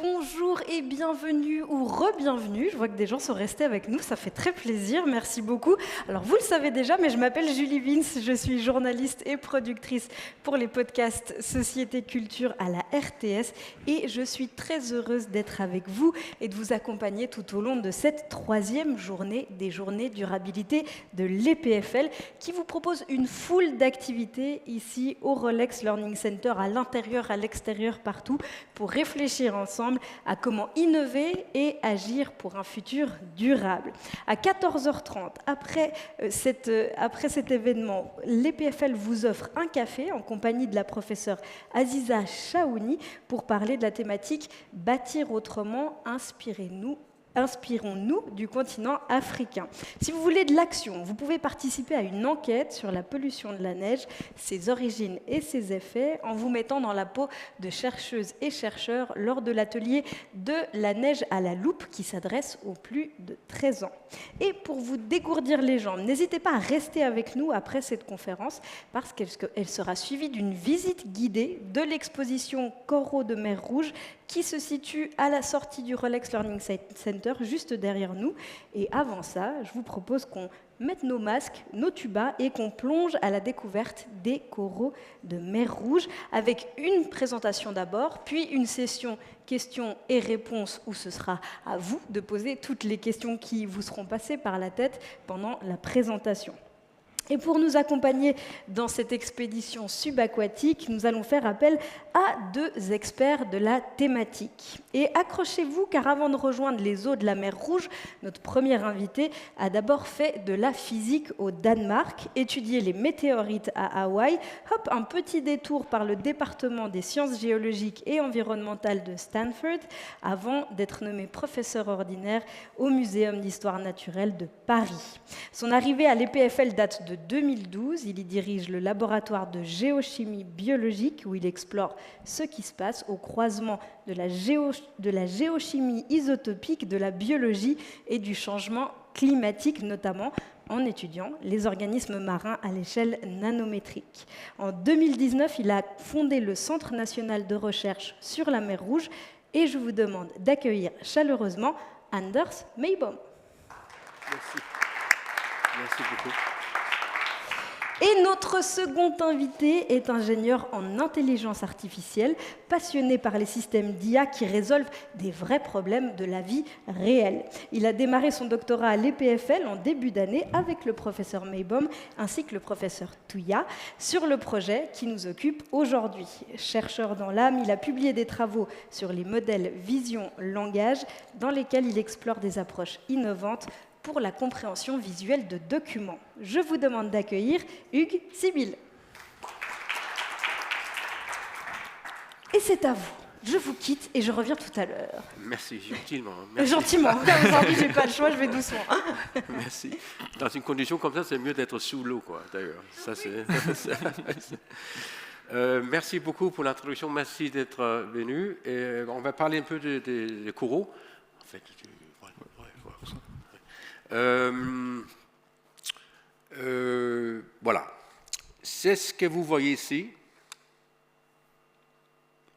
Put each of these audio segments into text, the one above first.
Bonjour et bienvenue ou re-bienvenue. Je vois que des gens sont restés avec nous, ça fait très plaisir, merci beaucoup. Alors vous le savez déjà, mais je m'appelle Julie Vince, je suis journaliste et productrice pour les podcasts Société Culture à la RTS et je suis très heureuse d'être avec vous et de vous accompagner tout au long de cette 3e journée des journées durabilité de l'EPFL qui vous propose une foule d'activités ici au Rolex Learning Center, à l'intérieur, à l'extérieur, partout, pour réfléchir ensemble à comment innover et agir pour un futur durable. À 14h30, après cet événement, l'EPFL vous offre un café en compagnie de la professeure Aziza Chaouni pour parler de la thématique « Bâtir autrement, inspirons-nous du continent africain ». Si vous voulez de l'action, vous pouvez participer à une enquête sur la pollution de la neige, ses origines et ses effets, en vous mettant dans la peau de chercheuses et chercheurs lors de l'atelier de la neige à la loupe qui s'adresse aux plus de 13 ans. Et pour vous dégourdir les jambes, n'hésitez pas à rester avec nous après cette conférence parce qu'elle sera suivie d'une visite guidée de l'exposition Coraux de mer Rouge qui se situe à la sortie du Rolex Learning Center, juste derrière nous. Et avant ça, je vous propose qu'on mette nos masques, nos tubas et qu'on plonge à la découverte des coraux de mer Rouge avec une présentation d'abord, puis une session questions et réponses où ce sera à vous de poser toutes les questions qui vous seront passées par la tête pendant la présentation. Et pour nous accompagner dans cette expédition subaquatique, nous allons faire appel à 2 experts de la thématique. Et accrochez-vous, car avant de rejoindre les eaux de la mer Rouge, notre premier invité a d'abord fait de la physique au Danemark, étudié les météorites à Hawaï, hop, un petit détour par le département des sciences géologiques et environnementales de Stanford, avant d'être nommé professeur ordinaire au Muséum d'histoire naturelle de Paris. Son arrivée à l'EPFL date de 2012, il y dirige le laboratoire de géochimie biologique où il explore ce qui se passe au croisement de la géochimie isotopique, de la biologie et du changement climatique, notamment en étudiant les organismes marins à l'échelle nanométrique. En 2019, il a fondé le Centre national de recherche sur la mer Rouge et je vous demande d'accueillir chaleureusement Anders Meijboom. Merci. Merci beaucoup. Et notre second invité est ingénieur en intelligence artificielle, passionné par les systèmes d'IA qui résolvent des vrais problèmes de la vie réelle. Il a démarré son doctorat à l'EPFL en début d'année avec le professeur Meijboom ainsi que le professeur Touya sur le projet qui nous occupe aujourd'hui. Chercheur dans l'âme, il a publié des travaux sur les modèles vision-langage dans lesquels il explore des approches innovantes pour la compréhension visuelle de documents. Je vous demande d'accueillir Hugues Sibyl. Et c'est à vous. Je vous quitte et je reviens tout à l'heure. Merci, gentiment. Merci. Gentiment, comme aujourd'hui, j'ai pas le choix, je vais doucement. Merci. Dans une condition comme ça, c'est mieux d'être sous l'eau, quoi, d'ailleurs. Ça, c'est... merci beaucoup pour l'introduction, merci d'être venu. Et on va parler un peu des coraux. En fait, voilà. C'est ce que vous voyez ici.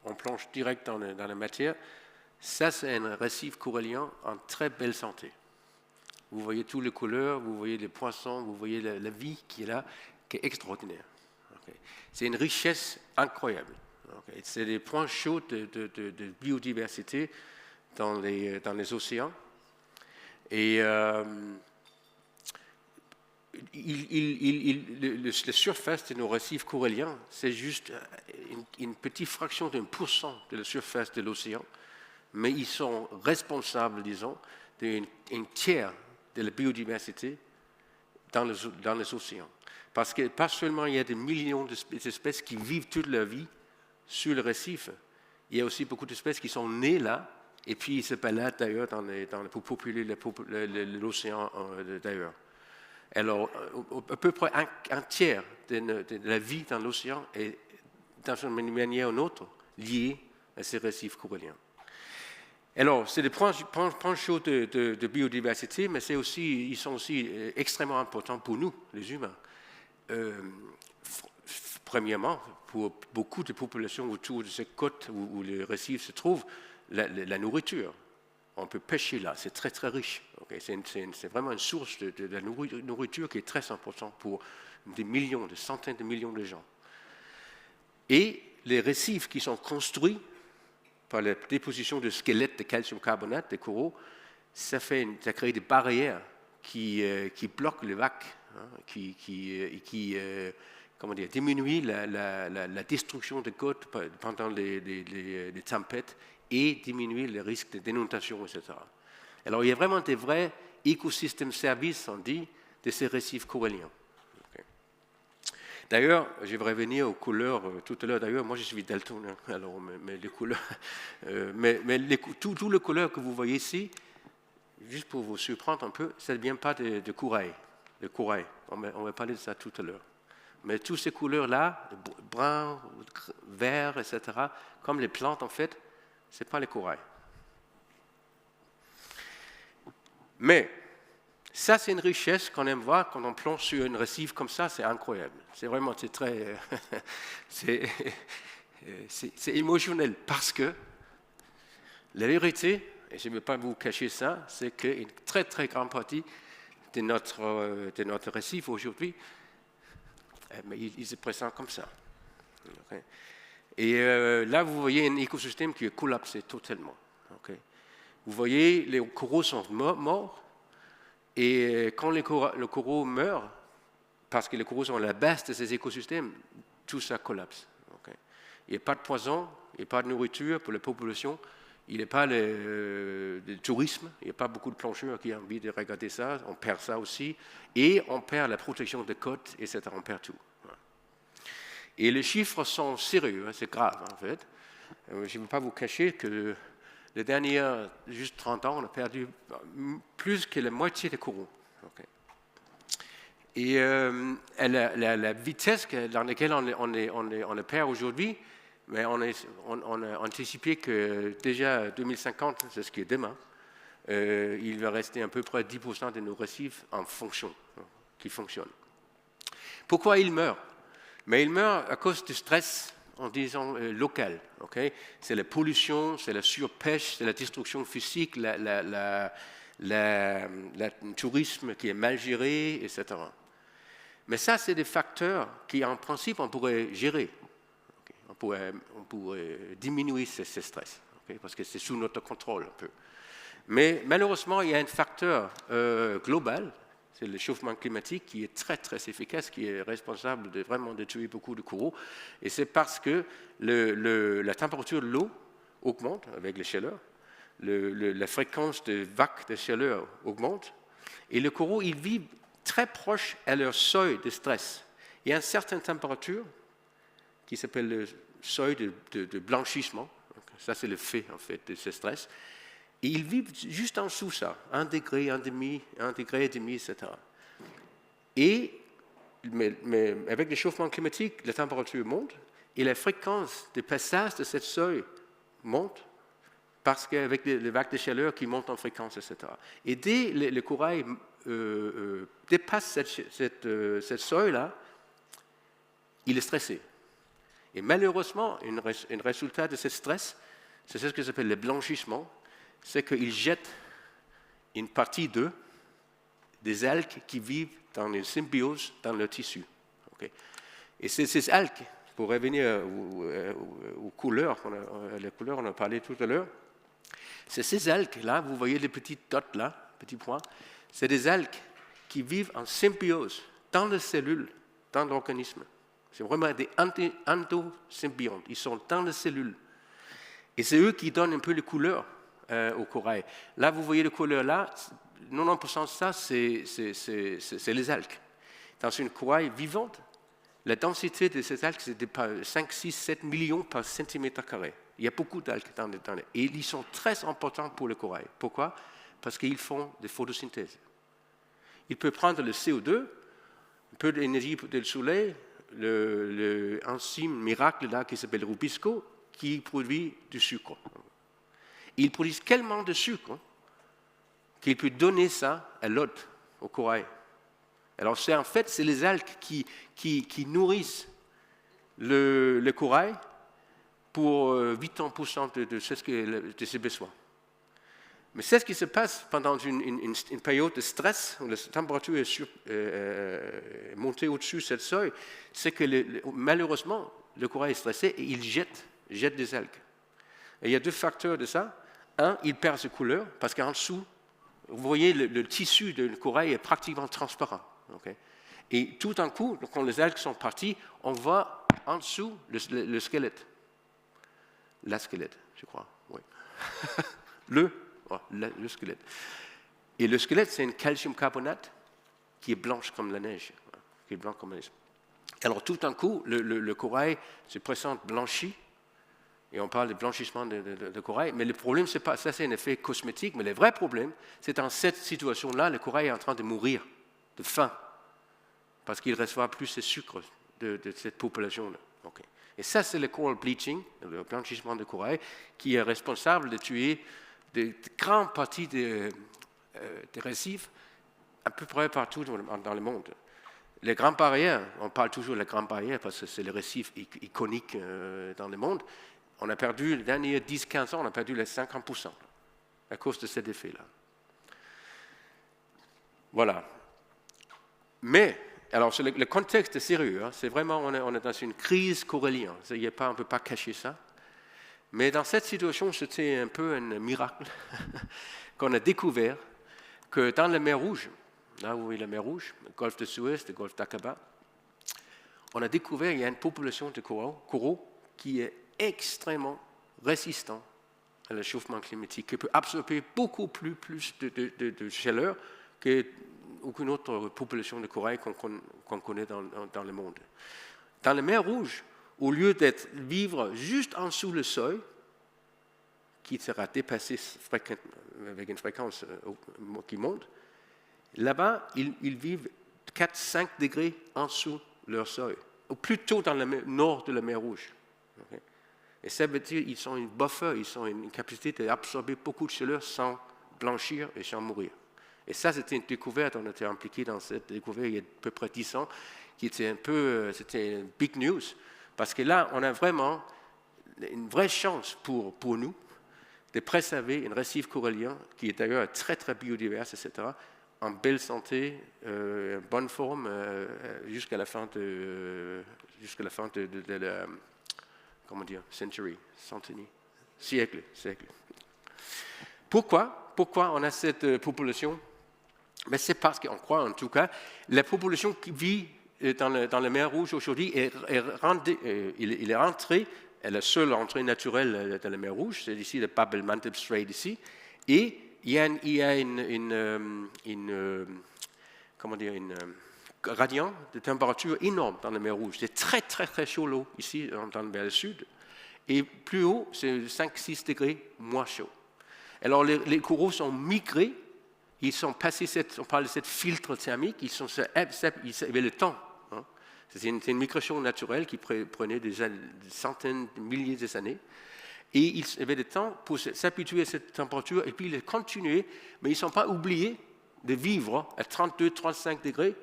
On plonge direct dans la matière. Ça, c'est un récif corallien en très belle santé. Vous voyez toutes les couleurs, vous voyez les poissons, vous voyez la vie qui est là, qui est extraordinaire. Okay. C'est une richesse incroyable. Okay. C'est des points chauds de biodiversité dans les océans. Et la surface de nos récifs coralliens, c'est juste une petite fraction d'1% de la surface de l'océan, mais ils sont responsables, disons, d'un tiers de la biodiversité dans les océans. Parce que pas seulement il y a des millions d'espèces qui vivent toute leur vie sur le récif, il y a aussi beaucoup d'espèces qui sont nées là, et puis ils se baladent d'ailleurs pour populer l'océan d'ailleurs. Alors, à peu près un tiers de la vie dans l'océan est, dans une manière ou une autre, liée à ces récifs coralliens. Alors, c'est des points chauds de biodiversité, mais ils sont aussi extrêmement importants pour nous, les humains. Premièrement, pour beaucoup de populations autour de ces côtes où les récifs se trouvent, la nourriture. On peut pêcher là, c'est très très riche. Okay? C'est vraiment une source de la nourriture qui est très importante pour des millions, des centaines de millions de gens. Et les récifs qui sont construits par la déposition de squelettes de calcium carbonate, des coraux, ça crée des barrières qui bloquent les vagues, qui diminuent la destruction des côtes pendant les tempêtes et diminuent les risques d'inondation, etc. Alors il y a vraiment des vrais écosystèmes services, on dit, de ces récifs coralliens. D'ailleurs, je vais revenir aux couleurs tout à l'heure. D'ailleurs, moi, je suis daltonien, alors, mais les couleurs, toutes les couleurs que vous voyez ici, juste pour vous surprendre un peu, ça ne vient pas de corail. De corail. On va parler de ça tout à l'heure. Mais toutes ces couleurs-là, brun, vert, etc., comme les plantes, en fait, ce n'est pas les corails. Mais ça, c'est une richesse qu'on aime voir quand on plonge sur une récif comme ça, c'est incroyable. C'est vraiment, c'est émotionnel parce que la vérité, et je ne vais pas vous cacher ça, c'est qu'une très très grande partie de notre récif aujourd'hui, il se présente comme ça. Okay. Et là, vous voyez un écosystème qui est collapsé totalement. Okay. Vous voyez, les coraux sont morts. Et quand les coraux meurent, parce que les coraux sont à la base de ces écosystèmes, tout ça collapse. Okay. Il n'y a pas de poison, il n'y a pas de nourriture pour la population, il n'y a pas de tourisme, il n'y a pas beaucoup de plongeurs qui ont envie de regarder ça, on perd ça aussi, et on perd la protection des côtes, etc. On perd tout. Et les chiffres sont sérieux, c'est grave en fait. Je ne vais pas vous cacher que les derniers, juste 30 ans, on a perdu plus que la moitié des coraux. Okay. Et la vitesse dans laquelle on les perd aujourd'hui, mais on a anticipé que déjà 2050, c'est ce qui est demain, il va rester à peu près 10% de nos récifs en fonction, qui fonctionnent. Pourquoi ils meurent? Mais ils meurent à cause du stress, en disant local. Okay? C'est la pollution, c'est la surpêche, c'est la destruction physique, le tourisme qui est mal géré, etc. Mais ça, c'est des facteurs qui, en principe, on pourrait gérer. Okay? On pourrait diminuer ce stress, okay? Parce que c'est sous notre contrôle un peu. Mais malheureusement, il y a un facteur global, c'est le réchauffement climatique qui est très très efficace, qui est responsable de tuer beaucoup de coraux. Et c'est parce que la température de l'eau augmente avec les chaleurs, la fréquence de vagues de chaleur augmente, et les coraux, ils vivent très proches à leur seuil de stress. Il y a une certaine température qui s'appelle le seuil de blanchissement. Ça, c'est le fait, en fait, de ce stress. Et ils vivent juste en dessous ça, 1 degré, 1 degré et demi, etc. Mais avec le réchauffement climatique, la température monte et la fréquence de passage de cette seuil monte parce qu'avec les vagues de chaleur qui montent en fréquence, etc. Et dès le corail dépasse cette seuil-là, il est stressé. Et malheureusement, un résultat de ce stress, c'est ce que s'appelle le blanchissement, c'est qu'ils jettent une partie d'eux, des algues qui vivent dans une symbiose dans leur tissu. Okay. Et ces algues, pour revenir aux couleurs, les couleurs, on a parlé tout à l'heure, c'est ces algues-là, vous voyez les petites dots là, petits points, c'est des algues qui vivent en symbiose dans les cellules, dans l'organisme. C'est vraiment des endosymbiontes, ils sont dans les cellules. Et c'est eux qui donnent un peu les couleurs au corail. Là, vous voyez les couleurs là, 90% de ça, c'est les algues. Dans une corail vivante, la densité de ces algues, c'est de 5, 6, 7 millions par centimètre carré. Il y a beaucoup d'algues dans les et ils sont très importants pour le corail. Pourquoi? Parce qu'ils font des photosynthèses. Ils peuvent prendre le CO2, un peu d'énergie du soleil, l'enzyme miracle là, qui s'appelle Rubisco, qui produit du sucre. Ils produisent tellement de sucre qu'ils peuvent donner ça à l'hôte, au corail. Alors en fait, c'est les algues qui nourrissent le corail pour 80% de ses besoins. Mais c'est ce qui se passe pendant une période de stress, où la température est montée au-dessus de cette seuil, c'est que malheureusement, le corail est stressé et il jette des algues. Et il y a deux facteurs de ça. Un, il perd sa couleur, parce qu'en dessous, vous voyez, le tissu de corail est pratiquement transparent. Okay? Et tout d'un coup, quand les algues sont parties, on voit en dessous le squelette. La squelette, je crois. Oui. le squelette. Et le squelette, c'est un calcium carbonate qui est blanche comme la neige. Qui est blanc comme la neige. Alors tout d'un coup, le corail se présente blanchi, et on parle de blanchissement de corail, mais le problème, c'est pas ça, c'est un effet cosmétique, mais le vrai problème, c'est dans cette situation-là, le corail est en train de mourir de faim, parce qu'il ne reçoit plus ce sucre de cette population-là. Okay. Et ça, c'est le coral bleaching, le blanchissement de corail, qui est responsable de tuer de grandes parties des récifs à peu près partout dans le monde. Les grandes barrières, on parle toujours de la grande barrière parce que c'est le récif iconique dans le monde. On a perdu, les derniers 10-15 ans, on a perdu les 50% à cause de cet effet-là. Voilà. Mais, alors le contexte est sérieux, hein, c'est vraiment, on est dans une crise corallienne, on ne peut pas cacher ça. Mais dans cette situation, c'était un peu un miracle qu'on a découvert que dans la mer Rouge, là où est la mer Rouge, le golfe de Suez, le golfe d'Aqaba, on a découvert qu'il y a une population de coraux qui est extrêmement résistant à l'échauffement climatique, qui peut absorber beaucoup plus de chaleur qu'aucune autre population de corail qu'on connaît dans le monde. Dans la mer Rouge, au lieu d'être vivre juste en dessous le seuil, qui sera dépassé avec une fréquence qui monte, là-bas, ils vivent 4-5 degrés en dessous leur seuil, ou plutôt dans le nord de la mer Rouge. Okay? Et ça veut dire qu'ils ont une buffer, ils ont une capacité d'absorber beaucoup de chaleur sans blanchir et sans mourir. Et ça, c'était une découverte, on était impliqué dans cette découverte il y a à peu près 10 ans, qui était c'était une big news, parce que là, on a vraiment une vraie chance pour nous de préserver un récif corallien qui est d'ailleurs très, très biodivers, etc., en belle santé, en bonne forme, jusqu'à la fin de la comment dire, siècle. Pourquoi on a cette population? Mais c'est parce qu'on croit, en tout cas, la population qui vit dans la mer Rouge aujourd'hui est rentrée, elle est la seule entrée naturelle dans la mer Rouge, c'est ici le Bab el-Mandeb Strait ici, et il y a une gradient de température énorme dans la mer Rouge. C'est très, très, très chaud l'eau ici, dans le mer Sud. Et plus haut, c'est 5-6 degrés moins chaud. Alors, les coraux sont migrés. Ils sont passés, on parle de cette filtre thermique, ils avaient le temps. Hein. C'est une migration naturelle qui prenait des centaines, des milliers d'années. Et ils avaient le temps pour s'habituer à cette température et puis ils continuaient, mais ils ne sont pas oubliés de vivre à 32-35 degrés.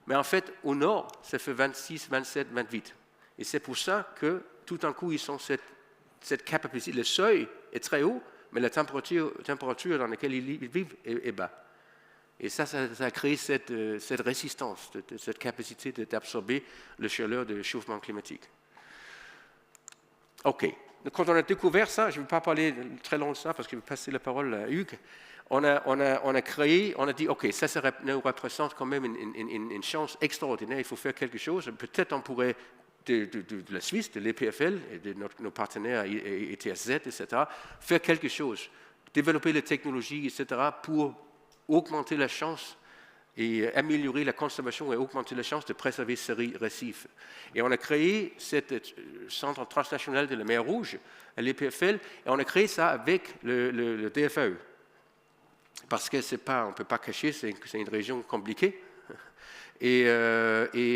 Mais en fait, au nord, ça fait 26, 27, 28. Et c'est pour ça que tout d'un coup, ils ont cette capacité. Le seuil est très haut, mais la température dans laquelle ils vivent est bas. Et ça a créé cette résistance, cette capacité d'absorber la chaleur de l'échauffement climatique. OK. Quand on a découvert ça, je ne vais pas parler très long de ça parce que je vais passer la parole à Hugues. On a dit, OK, ça nous représente quand même une chance extraordinaire, il faut faire quelque chose. Peut-être on pourrait, de la Suisse, de l'EPFL et de nos partenaires ETSZ, etc., faire quelque chose, développer les technologies, etc., pour augmenter la chance et améliorer la conservation et augmenter la chance de préserver ce récif. Et on a créé ce Centre transnational de la mer Rouge, à l'EPFL, et on a créé ça avec le DFAE. Parce que on ne peut pas cacher, c'est une région compliquée. Et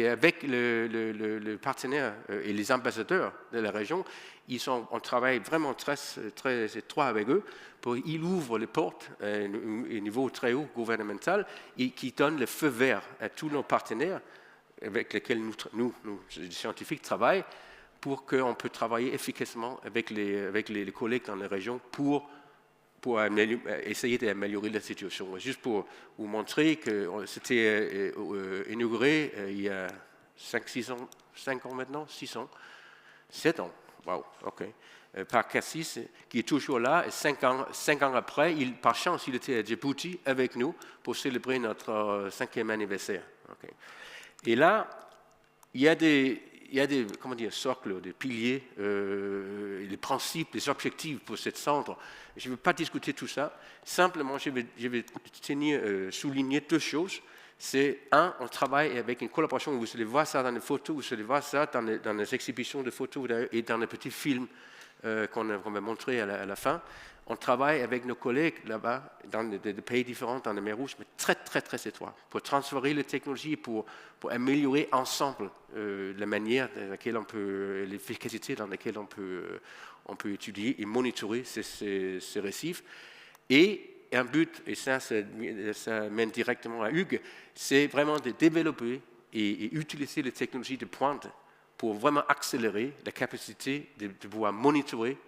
avec le partenaire et les ambassadeurs de la région, on travaille vraiment très, très étroit avec eux pour qu'ils ouvrent les portes à un niveau très haut gouvernemental et qui donnent le feu vert à tous nos partenaires avec lesquels nous les scientifiques, travaillent pour qu'on puisse travailler efficacement avec les collègues dans la région pour essayer d'améliorer la situation. Juste pour vous montrer que c'était inauguré il y a 5 ans maintenant, 6 ans, 7 ans, wow, ok, par Cassis, qui est toujours là, et 5 ans après, par chance, il était à Djibouti avec nous pour célébrer notre 5e anniversaire. Okay. Et là, il y a des comment dire, socles, des piliers, des principes, des objectifs pour cette centre. Je ne veux pas discuter tout ça. Simplement, je vais souligner 2 choses. C'est, on travaille avec une collaboration, vous allez voir ça dans les photos, vous allez voir ça dans les exhibitions de photos et dans les petits films qu'on va montrer à la fin. On travaille avec nos collègues là-bas, dans des pays différents, dans la mer Rouge, mais très, très, très étroit, pour transférer les technologies, pour améliorer ensemble la manière dans laquelle on peut, l'efficacité dans laquelle on peut étudier et monitorer ces récifs. Et un but, et ça mène directement à Hugues, c'est vraiment de développer et utiliser les technologies de pointe pour vraiment accélérer la capacité de pouvoir monitorer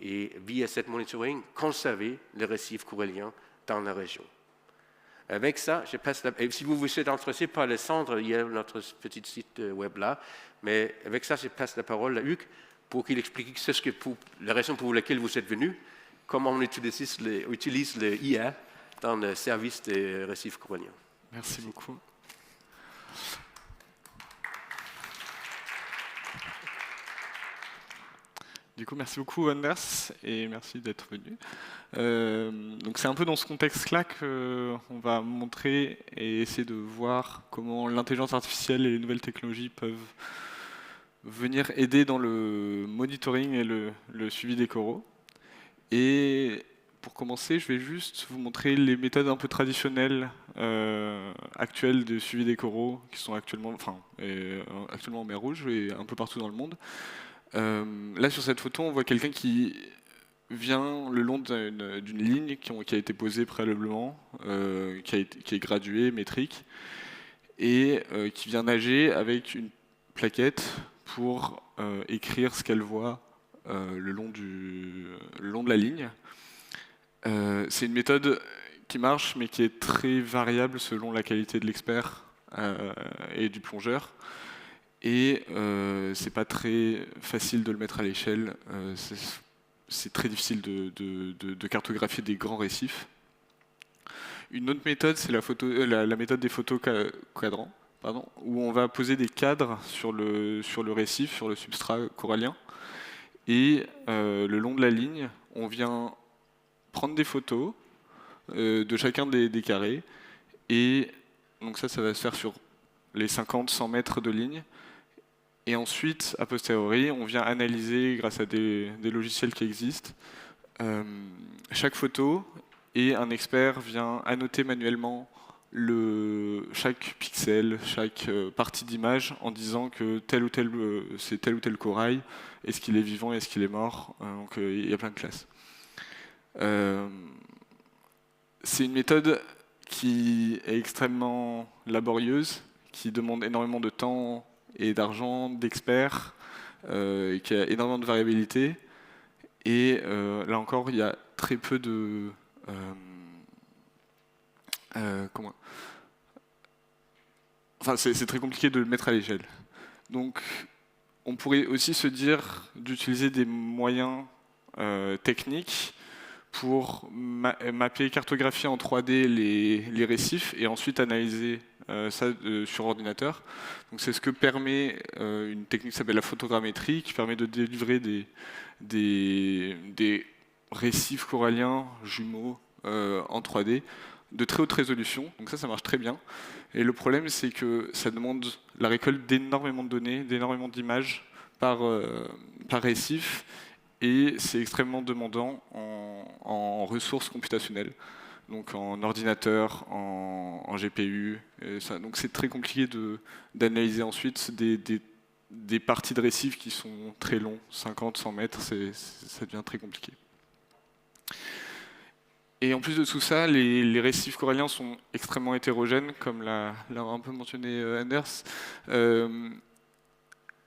et via cette monitoring, conserver les récifs coralliens dans la région. Avec ça, je passe et si vous êtes intéressé par les cendres, il y a notre petit site web là, mais avec ça, je passe la parole à Hugues pour qu'il explique la raison pour laquelle vous êtes venu, comment on utilise le IA dans le service des récifs coralliens. Merci beaucoup. Du coup, merci beaucoup Anders et merci d'être venu. Donc c'est un peu dans ce contexte-là qu'on va montrer et essayer de voir comment l'intelligence artificielle et les nouvelles technologies peuvent venir aider dans le monitoring et le suivi des coraux. Et pour commencer, je vais juste vous montrer les méthodes un peu traditionnelles actuelles de suivi des coraux qui sont actuellement en mer Rouge et un peu partout dans le monde. Là, sur cette photo, on voit quelqu'un qui vient le long d'une ligne qui a été posée préalablement, qui est graduée, métrique, et qui vient nager avec une plaquette pour écrire ce qu'elle voit le long de la ligne. C'est une méthode qui marche, mais qui est très variable selon la qualité de l'expert et du plongeur. Et c'est pas très facile de le mettre à l'échelle. C'est très difficile de cartographier des grands récifs. Une autre méthode, c'est la méthode des photos cadrans, où on va poser des cadres sur le récif, sur le substrat corallien. Et le long de la ligne, on vient prendre des photos de chacun des carrés. Et donc ça va se faire sur les 50-100 mètres de ligne. Et ensuite, a posteriori, on vient analyser, grâce à des logiciels qui existent, chaque photo, et un expert vient annoter manuellement chaque pixel, chaque partie d'image, en disant que c'est tel ou tel corail, est-ce qu'il est vivant, est-ce qu'il est mort, donc il y a plein de classes. C'est une méthode qui est extrêmement laborieuse, qui demande énormément de temps et d'argent, d'experts, qui a énormément de variabilité. Et là encore, il y a très peu de... c'est très compliqué de le mettre à l'échelle. Donc, on pourrait aussi se dire d'utiliser des moyens techniques pour mapper, cartographier en 3D les récifs et ensuite analyser ça sur ordinateur. Donc c'est ce que permet une technique qui s'appelle la photogrammétrie, qui permet de délivrer des récifs coralliens jumeaux en 3D de très haute résolution. Donc ça marche très bien. Et le problème, c'est que ça demande la récolte d'énormément de données, d'énormément d'images par récif, et c'est extrêmement demandant en ressources computationnelles. Donc en ordinateur, en GPU. Donc c'est très compliqué d'analyser ensuite des parties de récifs qui sont très longs, 50-100 mètres, ça devient très compliqué. Et en plus de tout ça, les récifs coralliens sont extrêmement hétérogènes, comme l'a un peu mentionné Anders.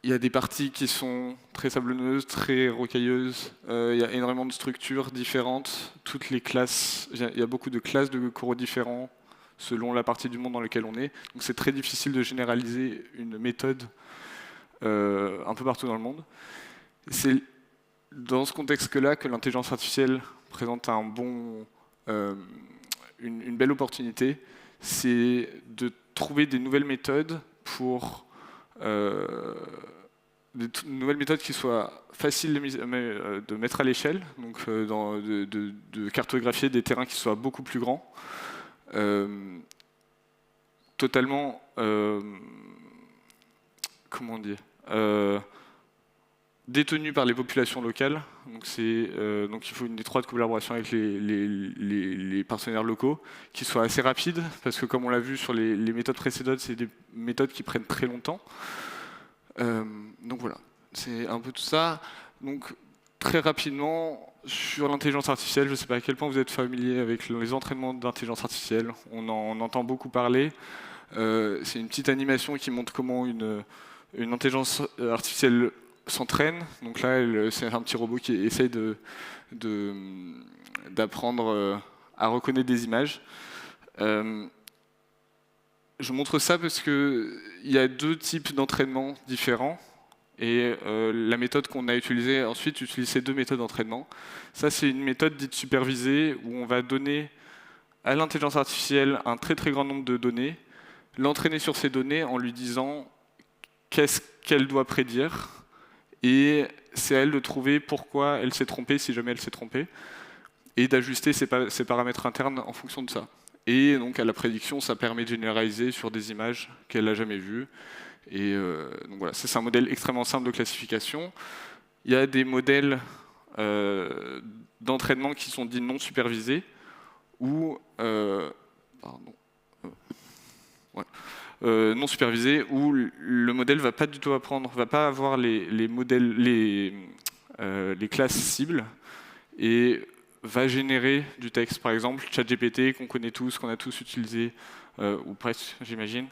il y a des parties qui sont très sablonneuses, très rocailleuses. Il y a énormément de structures différentes. Toutes les classes, il y a beaucoup de classes de coraux différents selon la partie du monde dans laquelle on est. Donc c'est très difficile de généraliser une méthode un peu partout dans le monde. C'est dans ce contexte-là que l'intelligence artificielle présente une belle opportunité. C'est de trouver des nouvelles méthodes pour nouvelles méthodes qui soient faciles de mettre à l'échelle, donc de cartographier des terrains qui soient beaucoup plus grands, totalement, comment dire, détenus par les populations locales. Donc il faut une étroite collaboration avec les partenaires locaux, qui soit assez rapide, parce que comme on l'a vu sur les méthodes précédentes, c'est des méthodes qui prennent très longtemps. Donc voilà, c'est un peu tout ça. Donc très rapidement, sur l'intelligence artificielle, je ne sais pas à quel point vous êtes familier avec les entraînements d'intelligence artificielle. On entend beaucoup parler. C'est une petite animation qui montre comment une intelligence artificielle s'entraîne. Donc là, c'est un petit robot qui essaye d'apprendre à reconnaître des images. Je montre ça parce qu'il y a deux types d'entraînement différents. Et la méthode qu'on a utilisée ensuite utilise ces deux méthodes d'entraînement. Ça, c'est une méthode dite supervisée, où on va donner à l'intelligence artificielle un très très grand nombre de données, l'entraîner sur ces données en lui disant qu'est-ce qu'elle doit prédire, et c'est à elle de trouver pourquoi elle s'est trompée, si jamais elle s'est trompée, et d'ajuster ses paramètres internes en fonction de ça. Et donc à la prédiction, ça permet de généraliser sur des images qu'elle n'a jamais vues. Et donc voilà, c'est un modèle extrêmement simple de classification. Il y a des modèles d'entraînement qui sont dits non supervisés, où non supervisés, où le modèle va pas du tout apprendre, va pas avoir les classes cibles, et va générer du texte. Par exemple, ChatGPT, qu'on connaît tous, qu'on a tous utilisé, ou presque, j'imagine,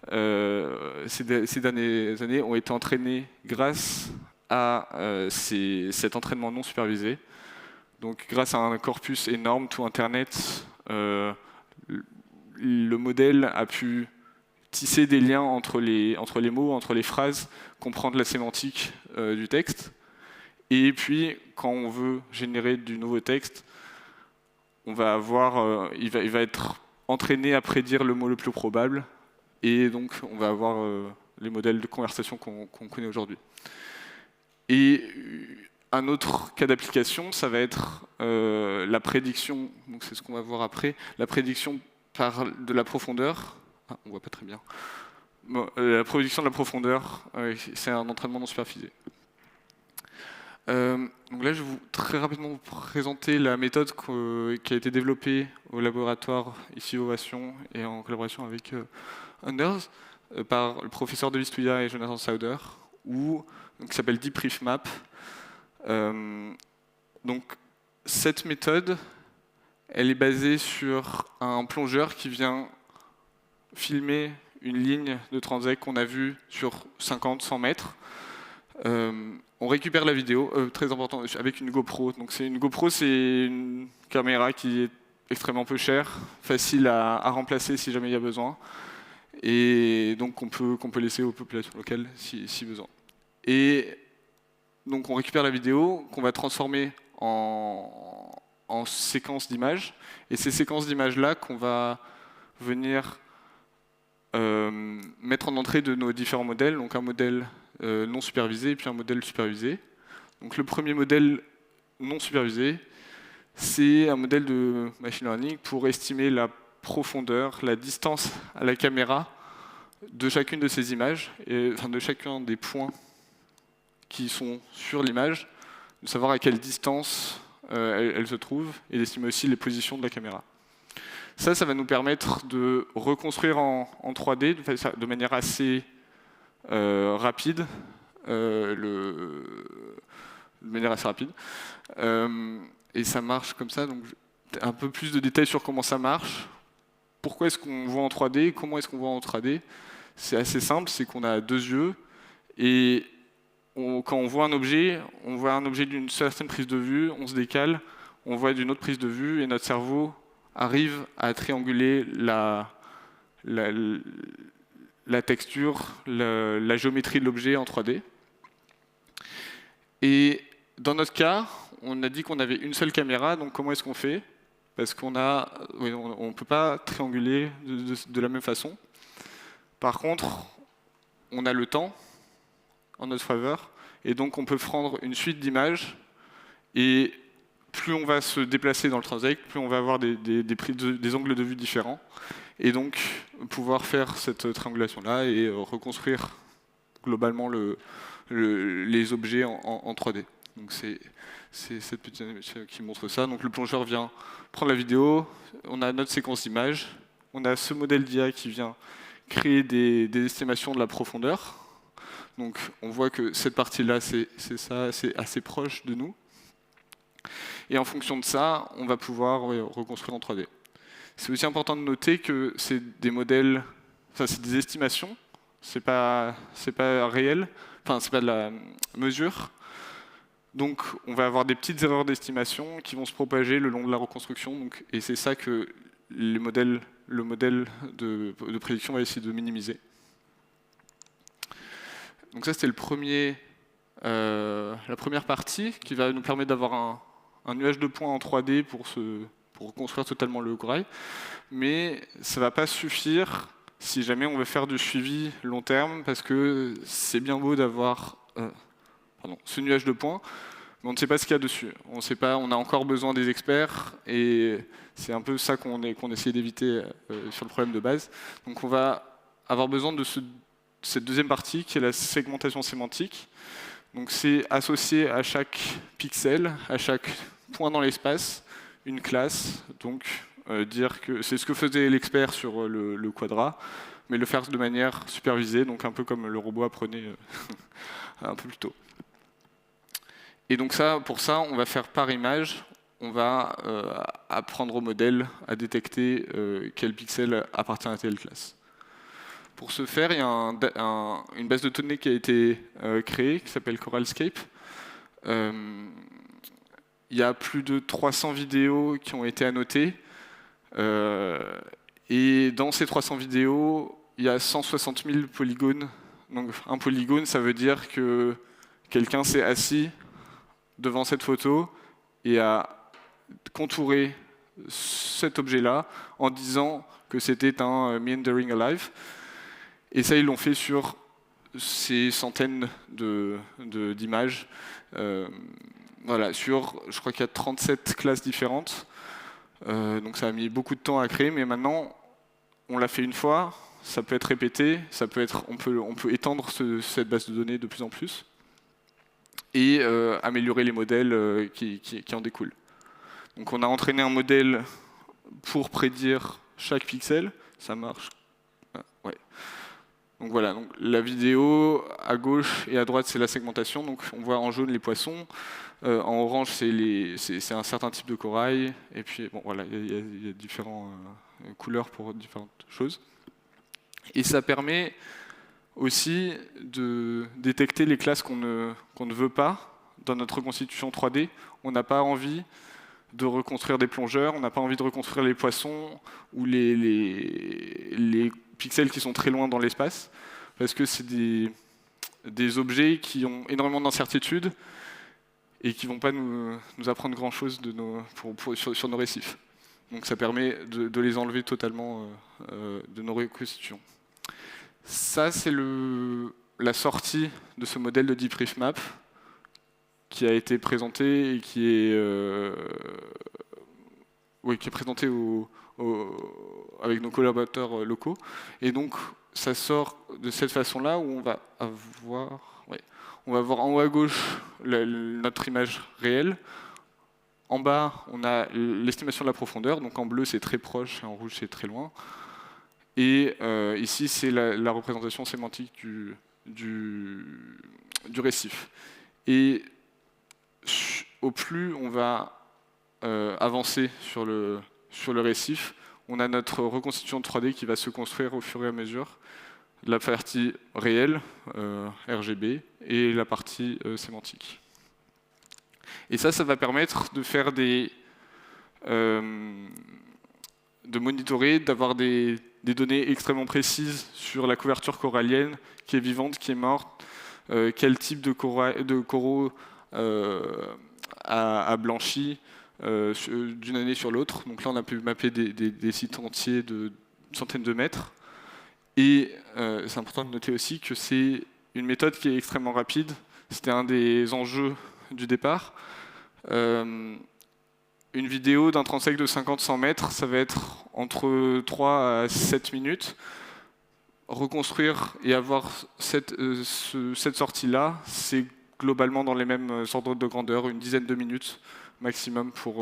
ces dernières années ont été entraînés grâce à cet entraînement non supervisé. Donc grâce à un corpus énorme, tout Internet, le modèle a pu tisser des liens entre les mots, entre les phrases, comprendre la sémantique du texte. Et puis, quand on veut générer du nouveau texte, il va être entraîné à prédire le mot le plus probable, et donc on va avoir les modèles de conversation qu'on connaît aujourd'hui. Et un autre cas d'application, ça va être la prédiction, donc c'est ce qu'on va voir après, la prédiction de la profondeur. Ah, on voit pas très bien. Bon, la prédiction de la profondeur, c'est un entraînement non supervisé. Donc là, je vais très rapidement vous présenter la méthode qui a été développée au laboratoire ici Ovation et en collaboration avec Anders par le professeur Devis Touya et Jonathan Sauder, qui s'appelle DeepRefMap. Donc cette méthode, elle est basée sur un plongeur qui vient filmer une ligne de transect qu'on a vue sur 50-100 mètres. On récupère la vidéo, très important, avec une GoPro. Donc une GoPro, c'est une caméra qui est extrêmement peu chère, facile à remplacer si jamais il y a besoin, et donc qu'on peut laisser aux populations locales si besoin. Et donc on récupère la vidéo qu'on va transformer en séquences d'images, et ces séquences d'images-là qu'on va venir mettre en entrée de nos différents modèles, donc un modèle non supervisé et puis un modèle supervisé. Donc le premier modèle non supervisé, c'est un modèle de machine learning pour estimer la profondeur, la distance à la caméra de chacune de ces images, de chacun des points qui sont sur l'image, de savoir à quelle distance elle se trouve, et d'estimer aussi les positions de la caméra. Ça va nous permettre de reconstruire en 3D de manière assez rapide, et ça marche comme ça. Donc un peu plus de détails sur comment ça marche. Pourquoi est-ce qu'on voit en 3D? Comment est-ce qu'on voit en 3D? C'est assez simple, c'est qu'on a deux yeux, et Donc quand on voit un objet d'une certaine prise de vue, on se décale, on voit d'une autre prise de vue, et notre cerveau arrive à trianguler la texture, la géométrie de l'objet en 3D. Et dans notre cas, on a dit qu'on avait une seule caméra, donc comment est-ce qu'on fait? Parce qu'on ne peut pas trianguler de la même façon. Par contre, on a le temps en notre faveur, et donc on peut prendre une suite d'images, et plus on va se déplacer dans le transect, plus on va avoir des angles de vue différents, et donc pouvoir faire cette triangulation-là et reconstruire globalement les objets en 3D. Donc c'est cette petite animation qui montre ça. Donc le plongeur vient prendre la vidéo, on a notre séquence d'images, on a ce modèle d'IA qui vient créer des estimations de la profondeur. Donc on voit que cette partie-là, c'est assez proche de nous. Et en fonction de ça, on va pouvoir reconstruire en 3D. C'est aussi important de noter que c'est des modèles, enfin c'est des estimations, c'est pas réel, enfin c'est pas de la mesure. Donc on va avoir des petites erreurs d'estimation qui vont se propager le long de la reconstruction. Donc, et c'est ça que le modèle de prédiction va essayer de minimiser. Donc ça c'était la première partie qui va nous permettre d'avoir un nuage de points en 3D pour reconstruire totalement le corail. Mais ça ne va pas suffire si jamais on veut faire du suivi long terme, parce que c'est bien beau d'avoir ce nuage de points, mais on ne sait pas ce qu'il y a dessus. On a encore besoin des experts, et c'est un peu ça qu'on essaie d'éviter sur le problème de base. Donc on va avoir besoin de cette deuxième partie qui est la segmentation sémantique. Donc c'est associer à chaque pixel, à chaque point dans l'espace, une classe. Donc dire que c'est ce que faisait l'expert sur le quadrat, mais le faire de manière supervisée, donc un peu comme le robot apprenait un peu plus tôt. Et donc pour ça, on va faire par image, on va apprendre au modèle à détecter quel pixel appartient à telle classe. Pour ce faire, il y a une base de données qui a été créée, qui s'appelle Coralscape. Il y a plus de 300 vidéos qui ont été annotées. Et dans ces 300 vidéos, il y a 160 000 polygones. Donc un polygone, ça veut dire que quelqu'un s'est assis devant cette photo et a contouré cet objet-là en disant que c'était un meandering alive. Et ça, ils l'ont fait sur ces centaines d'images. Voilà, je crois qu'il y a 37 classes différentes. Donc ça a mis beaucoup de temps à créer, mais maintenant, on l'a fait une fois, ça peut être répété, on peut étendre cette base de données de plus en plus et améliorer les modèles qui en découlent. Donc on a entraîné un modèle pour prédire chaque pixel, ça marche. Ouais. Donc voilà, donc la vidéo à gauche et à droite c'est la segmentation, donc on voit en jaune les poissons, en orange c'est un certain type de corail, et puis bon voilà, il y a différentes couleurs pour différentes choses. Et ça permet aussi de détecter les classes qu'on ne veut pas dans notre reconstitution 3D. On n'a pas envie de reconstruire des plongeurs, on n'a pas envie de reconstruire les poissons ou les pixels qui sont très loin dans l'espace, parce que c'est des objets qui ont énormément d'incertitudes et qui ne vont pas nous apprendre grand-chose sur nos récifs. Donc ça permet de les enlever totalement de nos reconstitutions. Ça, c'est la sortie de ce modèle de DeepReefMap qui a été présenté et qui est présenté avec nos collaborateurs locaux. Et donc, ça sort de cette façon-là où on va voir en haut à gauche notre image réelle. En bas, on a l'estimation de la profondeur. Donc en bleu, c'est très proche et en rouge, c'est très loin. Et ici, c'est la représentation sémantique du récif. Et au plus on va avancer sur le récif, on a notre reconstitution 3D qui va se construire au fur et à mesure la partie réelle, RGB, et la partie sémantique. Et ça va permettre de faire de monitorer, d'avoir des données extrêmement précises sur la couverture corallienne, qui est vivante, qui est morte, quel type de coraux a blanchi d'une année sur l'autre. Donc là, on a pu mapper des sites entiers de centaines de mètres. Et c'est important de noter aussi que c'est une méthode qui est extrêmement rapide. C'était un des enjeux du départ. Une vidéo d'un transect de 50-100 mètres, ça va être entre 3 à 7 minutes. Reconstruire et avoir cette sortie-là, c'est globalement dans les mêmes ordres de grandeur, une dizaine de minutes maximum pour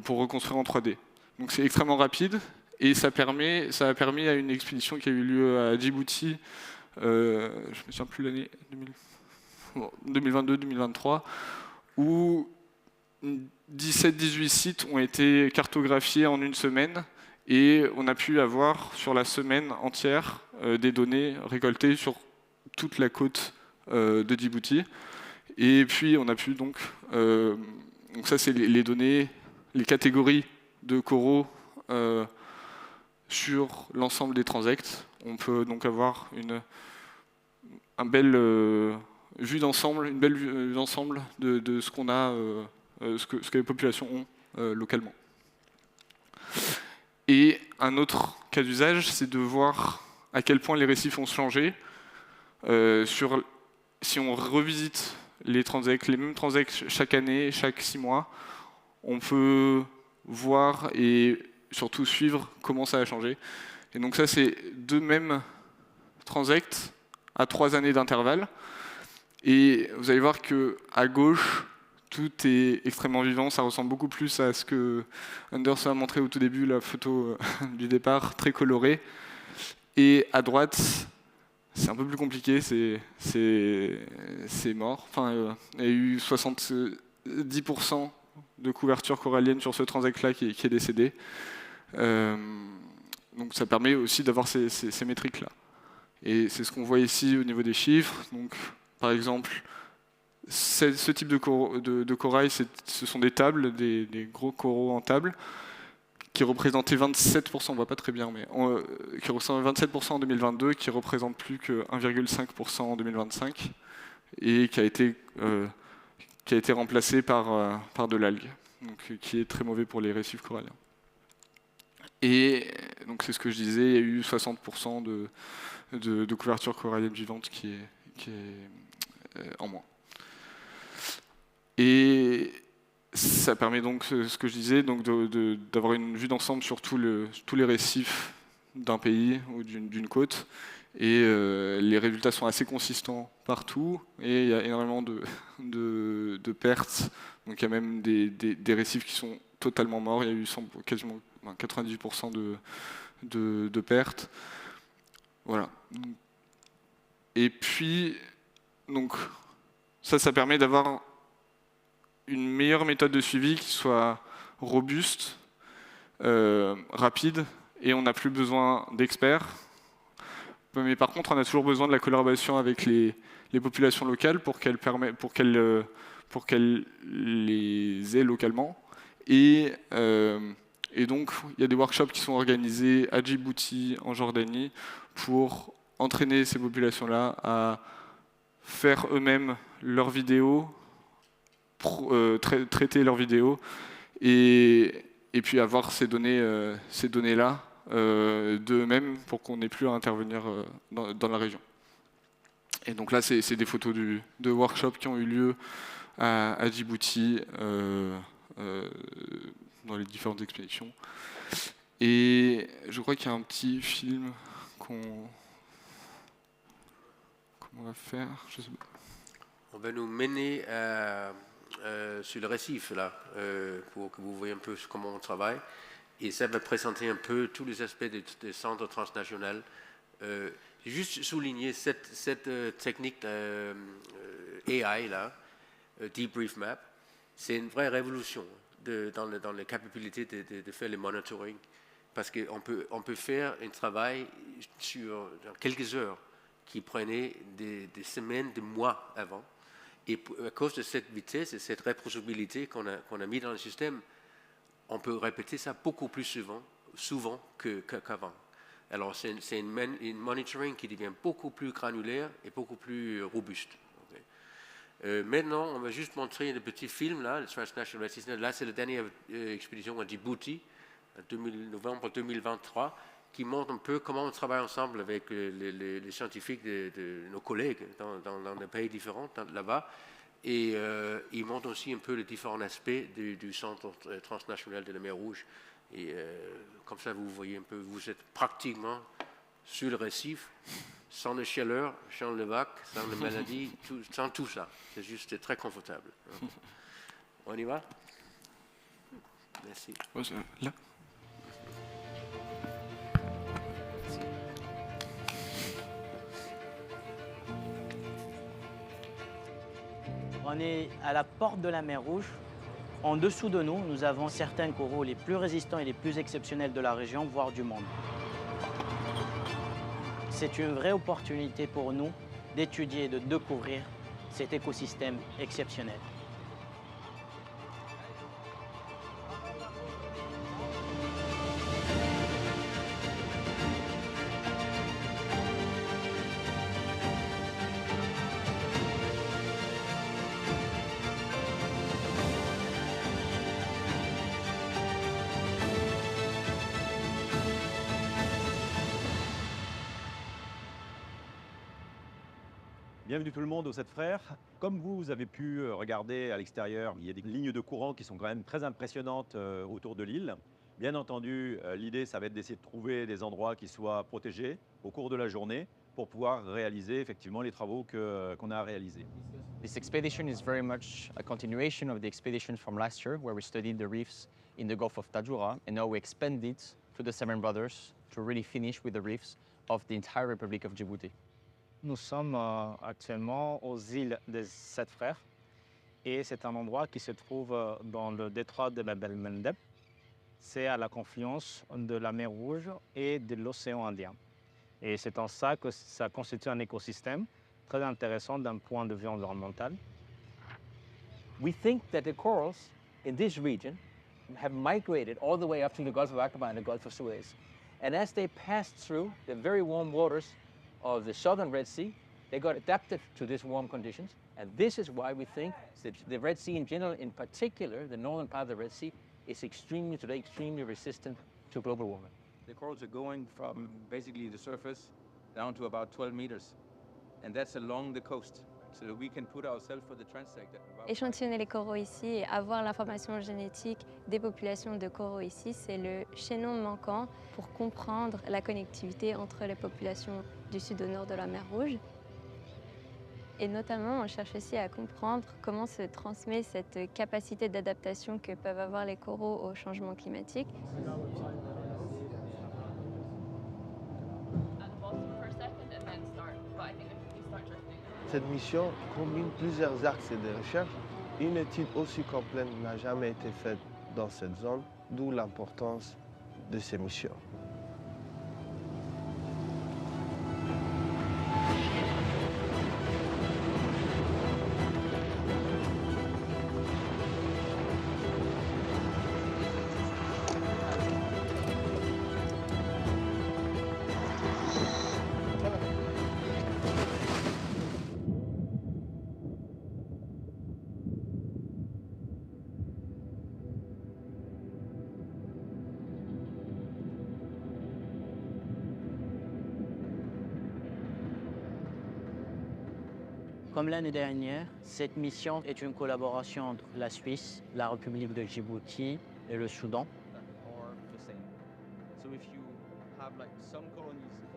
reconstruire en 3D. Donc c'est extrêmement rapide. Et ça a permis à une expédition qui a eu lieu à Djibouti, je ne me souviens plus l'année, 2022-2023, où 17-18 sites ont été cartographiés en une semaine, et on a pu avoir sur la semaine entière des données récoltées sur toute la côte de Djibouti. Et puis on a pu donc ça c'est les données, les catégories de coraux sur l'ensemble des transects. On peut donc avoir une belle vue d'ensemble, de ce qu'on a, ce que les populations ont localement. Et un autre cas d'usage, c'est de voir à quel point les récifs ont changé. Si on revisite les mêmes transects chaque année, chaque 6 mois, on peut voir et surtout suivre comment ça a changé. Et donc ça, c'est 2 mêmes transects à 3 années d'intervalle. Et vous allez voir qu'à gauche, tout est extrêmement vivant. Ça ressemble beaucoup plus à ce que Anders a montré au tout début, la photo du départ, très colorée. Et à droite, c'est un peu plus compliqué, c'est mort. Enfin, il y a eu 70% de couverture corallienne sur ce transect-là qui est décédé. Donc ça permet aussi d'avoir ces métriques-là. Et c'est ce qu'on voit ici au niveau des chiffres. Donc, par exemple, ce type de corail, ce sont des tables, des gros coraux en table, qui représentaient 27%, on ne voit pas très bien, mais qui représentaient 27% en 2022, qui ne représentent plus que 1,5% en 2025, et qui a été remplacé par de l'algue, donc qui est très mauvais pour les récifs coralliens. Et donc c'est ce que je disais, il y a eu 60% de couverture corallienne vivante qui est en moins. Et ça permet donc, ce que je disais, donc d'avoir une vue d'ensemble sur tous les récifs d'un pays ou d'une côte. Et les résultats sont assez consistants partout. Et il y a énormément de pertes. Donc il y a même des récifs qui sont totalement morts. Il y a eu quasiment 98% de pertes. Voilà. Et puis, donc, ça permet d'avoir une meilleure méthode de suivi qui soit robuste, rapide, et on n'a plus besoin d'experts. Mais par contre, on a toujours besoin de la collaboration avec les populations locales pour qu'elles les aient localement. Et donc, il y a des workshops qui sont organisés à Djibouti, en Jordanie, pour entraîner ces populations-là à faire eux-mêmes leurs vidéos, traiter leurs vidéos, et puis avoir ces données-là d'eux-mêmes pour qu'on n'ait plus à intervenir dans la région. Et donc là, c'est des photos de workshops qui ont eu lieu à Djibouti, dans les différentes expéditions. Et je crois qu'il y a un petit film qu'on va faire. Je sais pas. On va nous mener sur le récif, là, pour que vous voyez un peu comment on travaille. Et ça va présenter un peu tous les aspects des centres transnationaux. Juste souligner cette technique AI, là, Deep Reef Map, c'est une vraie révolution dans les capacités de faire le monitoring. Parce qu'on peut faire un travail dans quelques heures qui prenaient des semaines, des mois avant. Et à cause de cette vitesse et cette reproductibilité qu'on a mis dans le système, on peut répéter ça beaucoup plus souvent qu'avant. Alors c'est une monitoring qui devient beaucoup plus granulaire et beaucoup plus robuste. Okay. Maintenant, on va juste montrer le petit film là, le Transnational Red Sea. Là, c'est la dernière expédition à Djibouti, en novembre 2023, qui montre un peu comment on travaille ensemble avec les scientifiques de nos collègues dans des pays différents là-bas. Et il montre aussi un peu les différents aspects du Centre transnational de la mer Rouge. Et comme ça, vous voyez un peu, vous êtes pratiquement sur le récif, sans la chaleur, sans le bac, sans la maladie, sans tout ça. C'est juste très confortable. On y va? Merci. Là. On est à la porte de la mer Rouge. En dessous de nous, nous avons certains coraux les plus résistants et les plus exceptionnels de la région, voire du monde. C'est une vraie opportunité pour nous d'étudier et de découvrir cet écosystème exceptionnel. Bienvenue tout le monde aux 7 frères. Comme vous avez pu regarder à l'extérieur, il y a des lignes de courant qui sont quand même très impressionnantes autour de l'île. Bien entendu, l'idée, ça va être d'essayer de trouver des endroits qui soient protégés au cours de la journée pour pouvoir réaliser effectivement les travaux qu'on a à réaliser. This expedition is very much a continuation of the expedition from last year, where we studied the reefs in the Gulf of Tadjoura, and now we expand it to the Seven Brothers to really finish with the reefs of the entire Republic of Djibouti. Nous sommes actuellement aux îles des 7 frères et c'est un endroit qui se trouve dans le détroit de Bab el-Mandeb. C'est à la confluence de la mer Rouge et de l'océan Indien. Et c'est en ça que ça constitue un écosystème très intéressant d'un point de vue environnemental. We think that the corals in this region have migrated all the way up to the Gulf of Aqaba and the Gulf of Suez. And as they passed through the very warm waters of the southern Red Sea, they got adapted to these warm conditions. And this is why we think that the Red Sea in general, in particular, the northern part of the Red Sea, is today extremely resistant to global warming. The corals are going from basically the surface down to about 12 meters. And that's along the coast. So we can put ourselves for the transect. Échantillonner les coraux ici et avoir l'information génétique des populations de coraux ici, c'est le chaînon manquant pour comprendre la connectivité entre les populations du sud au nord de la mer Rouge. Et notamment, on cherche aussi à comprendre comment se transmet cette capacité d'adaptation que peuvent avoir les coraux au changement climatique. Cette mission combine plusieurs axes de recherche. Une étude aussi complète n'a jamais été faite dans cette zone, d'où l'importance de ces missions. Comme l'année dernière, cette mission est une collaboration entre la Suisse, la République de Djibouti et le Soudan.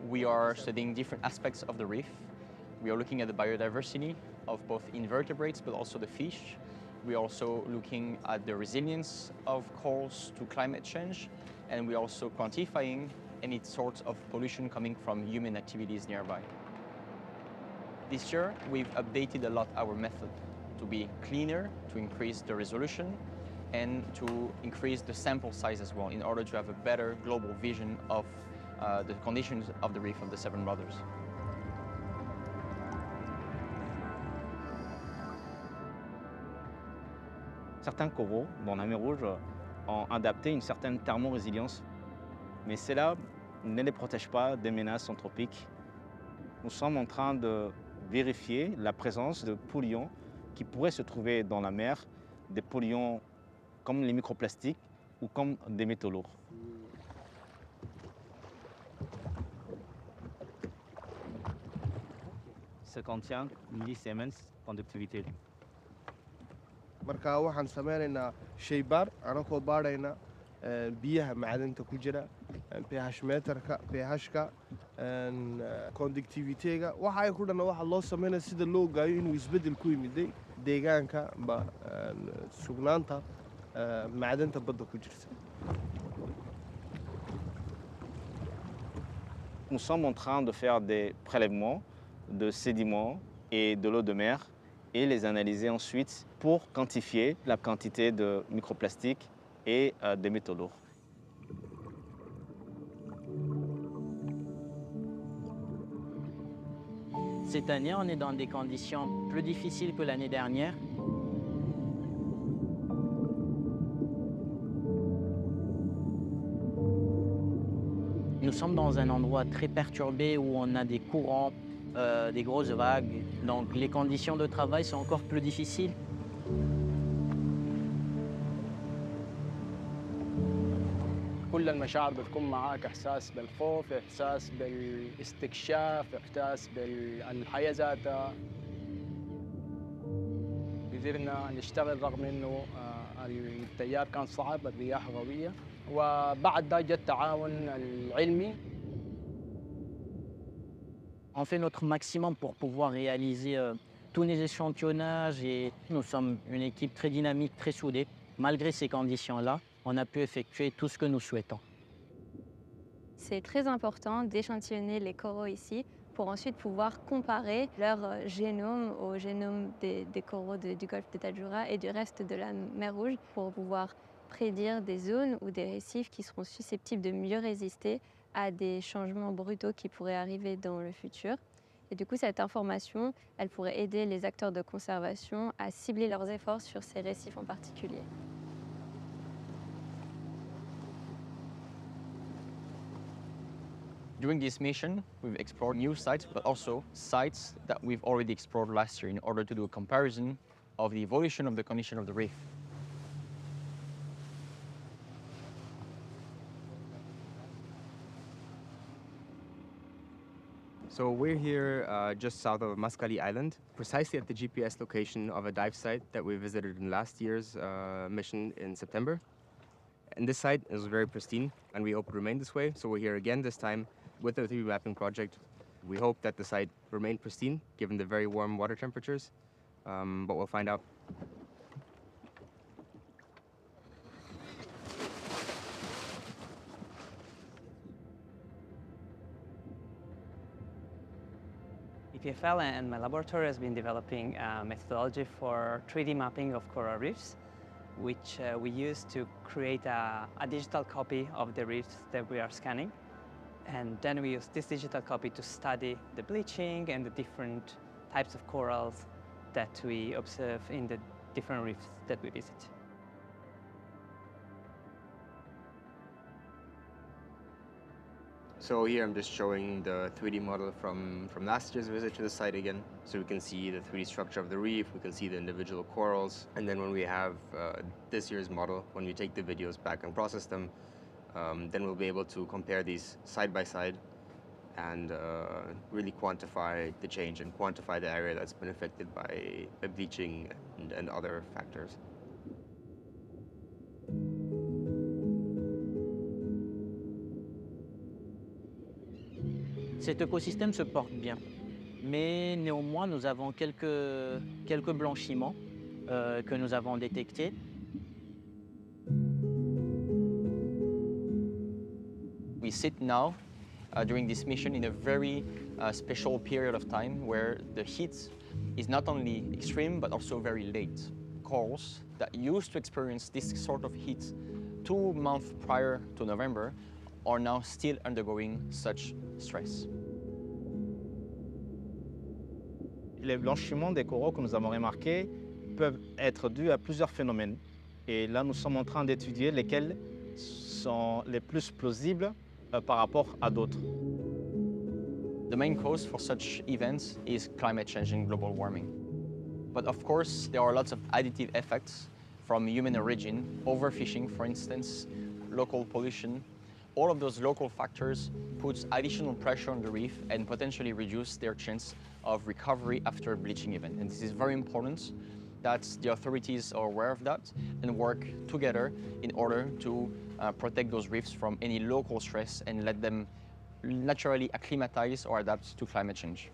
We are studying different aspects of the reef. We are looking at the biodiversity of both invertebrates but also the fish. We are also looking at the resilience of corals to climate change, and we are also quantifying any sorts of pollution coming from human activities nearby. This year, we've updated a lot our method to be cleaner, to increase the resolution, and to increase the sample size as well in order to have a better global vision of the conditions of the reef of the Seven Brothers. Certains coraux dans la mer Rouge ont adapté une certaine thermorésilience, mais cela ne les protège pas des menaces anthropiques. Nous sommes en train de vérifier la présence de polluants qui pourraient se trouver dans la mer, des polluants comme les microplastiques ou comme des métaux lourds. Ça contient 10 Siemens conductivité. marka waxaan sameynaynaa shaybaar anakoo baadhayna biyaha macdanta ku jira pH meterka pHka conductivity-ga waxa ay ku dhanna waxa loo sameynaya sida loo ogaayo inuu isbeddel ku yimiday deegaanka ba sugnaanta macdanta badda ku jirta. Nous sommes en train de faire des prélèvements de sédiments et de l'eau de mer et les analyser ensuite pour quantifier la quantité de microplastiques et des métaux lourds. Cette année, on est dans des conditions plus difficiles que l'année dernière. Nous sommes dans un endroit très perturbé où on a des courants, des grosses vagues, donc les conditions de travail sont encore plus difficiles. كل المشاعر بتكون معاك إحساس بالخوف، إحساس بالاستكشاف، إحساس بالحياة ذاتها. قدرنا نشتغل رغم إنه التيار كان صعب، الرياح قوية، وبعد ده جاء التعاون العلمي. On fait notre maximum pour pouvoir réaliser tous les échantillonnages et nous sommes une équipe très dynamique, très soudée. Malgré ces conditions-là, on a pu effectuer tout ce que nous souhaitons. C'est très important d'échantillonner les coraux ici pour ensuite pouvoir comparer leur génome au génome des coraux du golfe de Tadjoura et du reste de la mer Rouge pour pouvoir prédire des zones ou des récifs qui seront susceptibles de mieux résister à des changements brutaux qui pourraient arriver dans le futur. Et du coup, cette information, elle pourrait aider les acteurs de conservation à cibler leurs efforts sur ces récifs en particulier. During this mission, we've explored new sites, but also sites that we've already explored last year in order to do a comparison of the evolution of the condition of the reef. So we're here just south of Mascali Island, precisely at the GPS location of a dive site that we visited in last year's mission in September. And this site is very pristine, and we hope to remain this way. So we're here again this time with the 3D mapping project. We hope that the site remain pristine, given the very warm water temperatures, but we'll find out. EPFL and my laboratory has been developing a methodology for 3D mapping of coral reefs, which we use to create a digital copy of the reefs that we are scanning. And then we use this digital copy to study the bleaching and the different types of corals that we observe in the different reefs that we visit. So here I'm just showing the 3D model from last year's visit to the site again. So we can see the 3D structure of the reef, we can see the individual corals. And then when we have this year's model, when we take the videos back and process them, then we'll be able to compare these side by side and really quantify the change and quantify the area that's been affected by bleaching and other factors. Cet écosystème se porte bien, mais néanmoins nous avons quelques blanchiments que nous avons détectés. We sit now during this mission in a very special period of time where the heat is not only extreme but also very late. Corals that used to experience this sort of heat 2 months prior to November are now still undergoing such stress. Les blanchiments des coraux que nous avons remarqués peuvent être dus à plusieurs phénomènes. Et là, nous sommes en train d'étudier lesquels sont les plus plausibles par rapport à d'autres. The main cause for such events is climate change and global warming. But of course, there are lots of additive effects from human origin, overfishing, for instance, local pollution. All of those local factors put additional pressure on the reef and potentially reduce their chance of recovery after a bleaching event. And this is very important that the authorities are aware of that and work together in order to protect those reefs from any local stress and let them naturally acclimatize or adapt to climate change.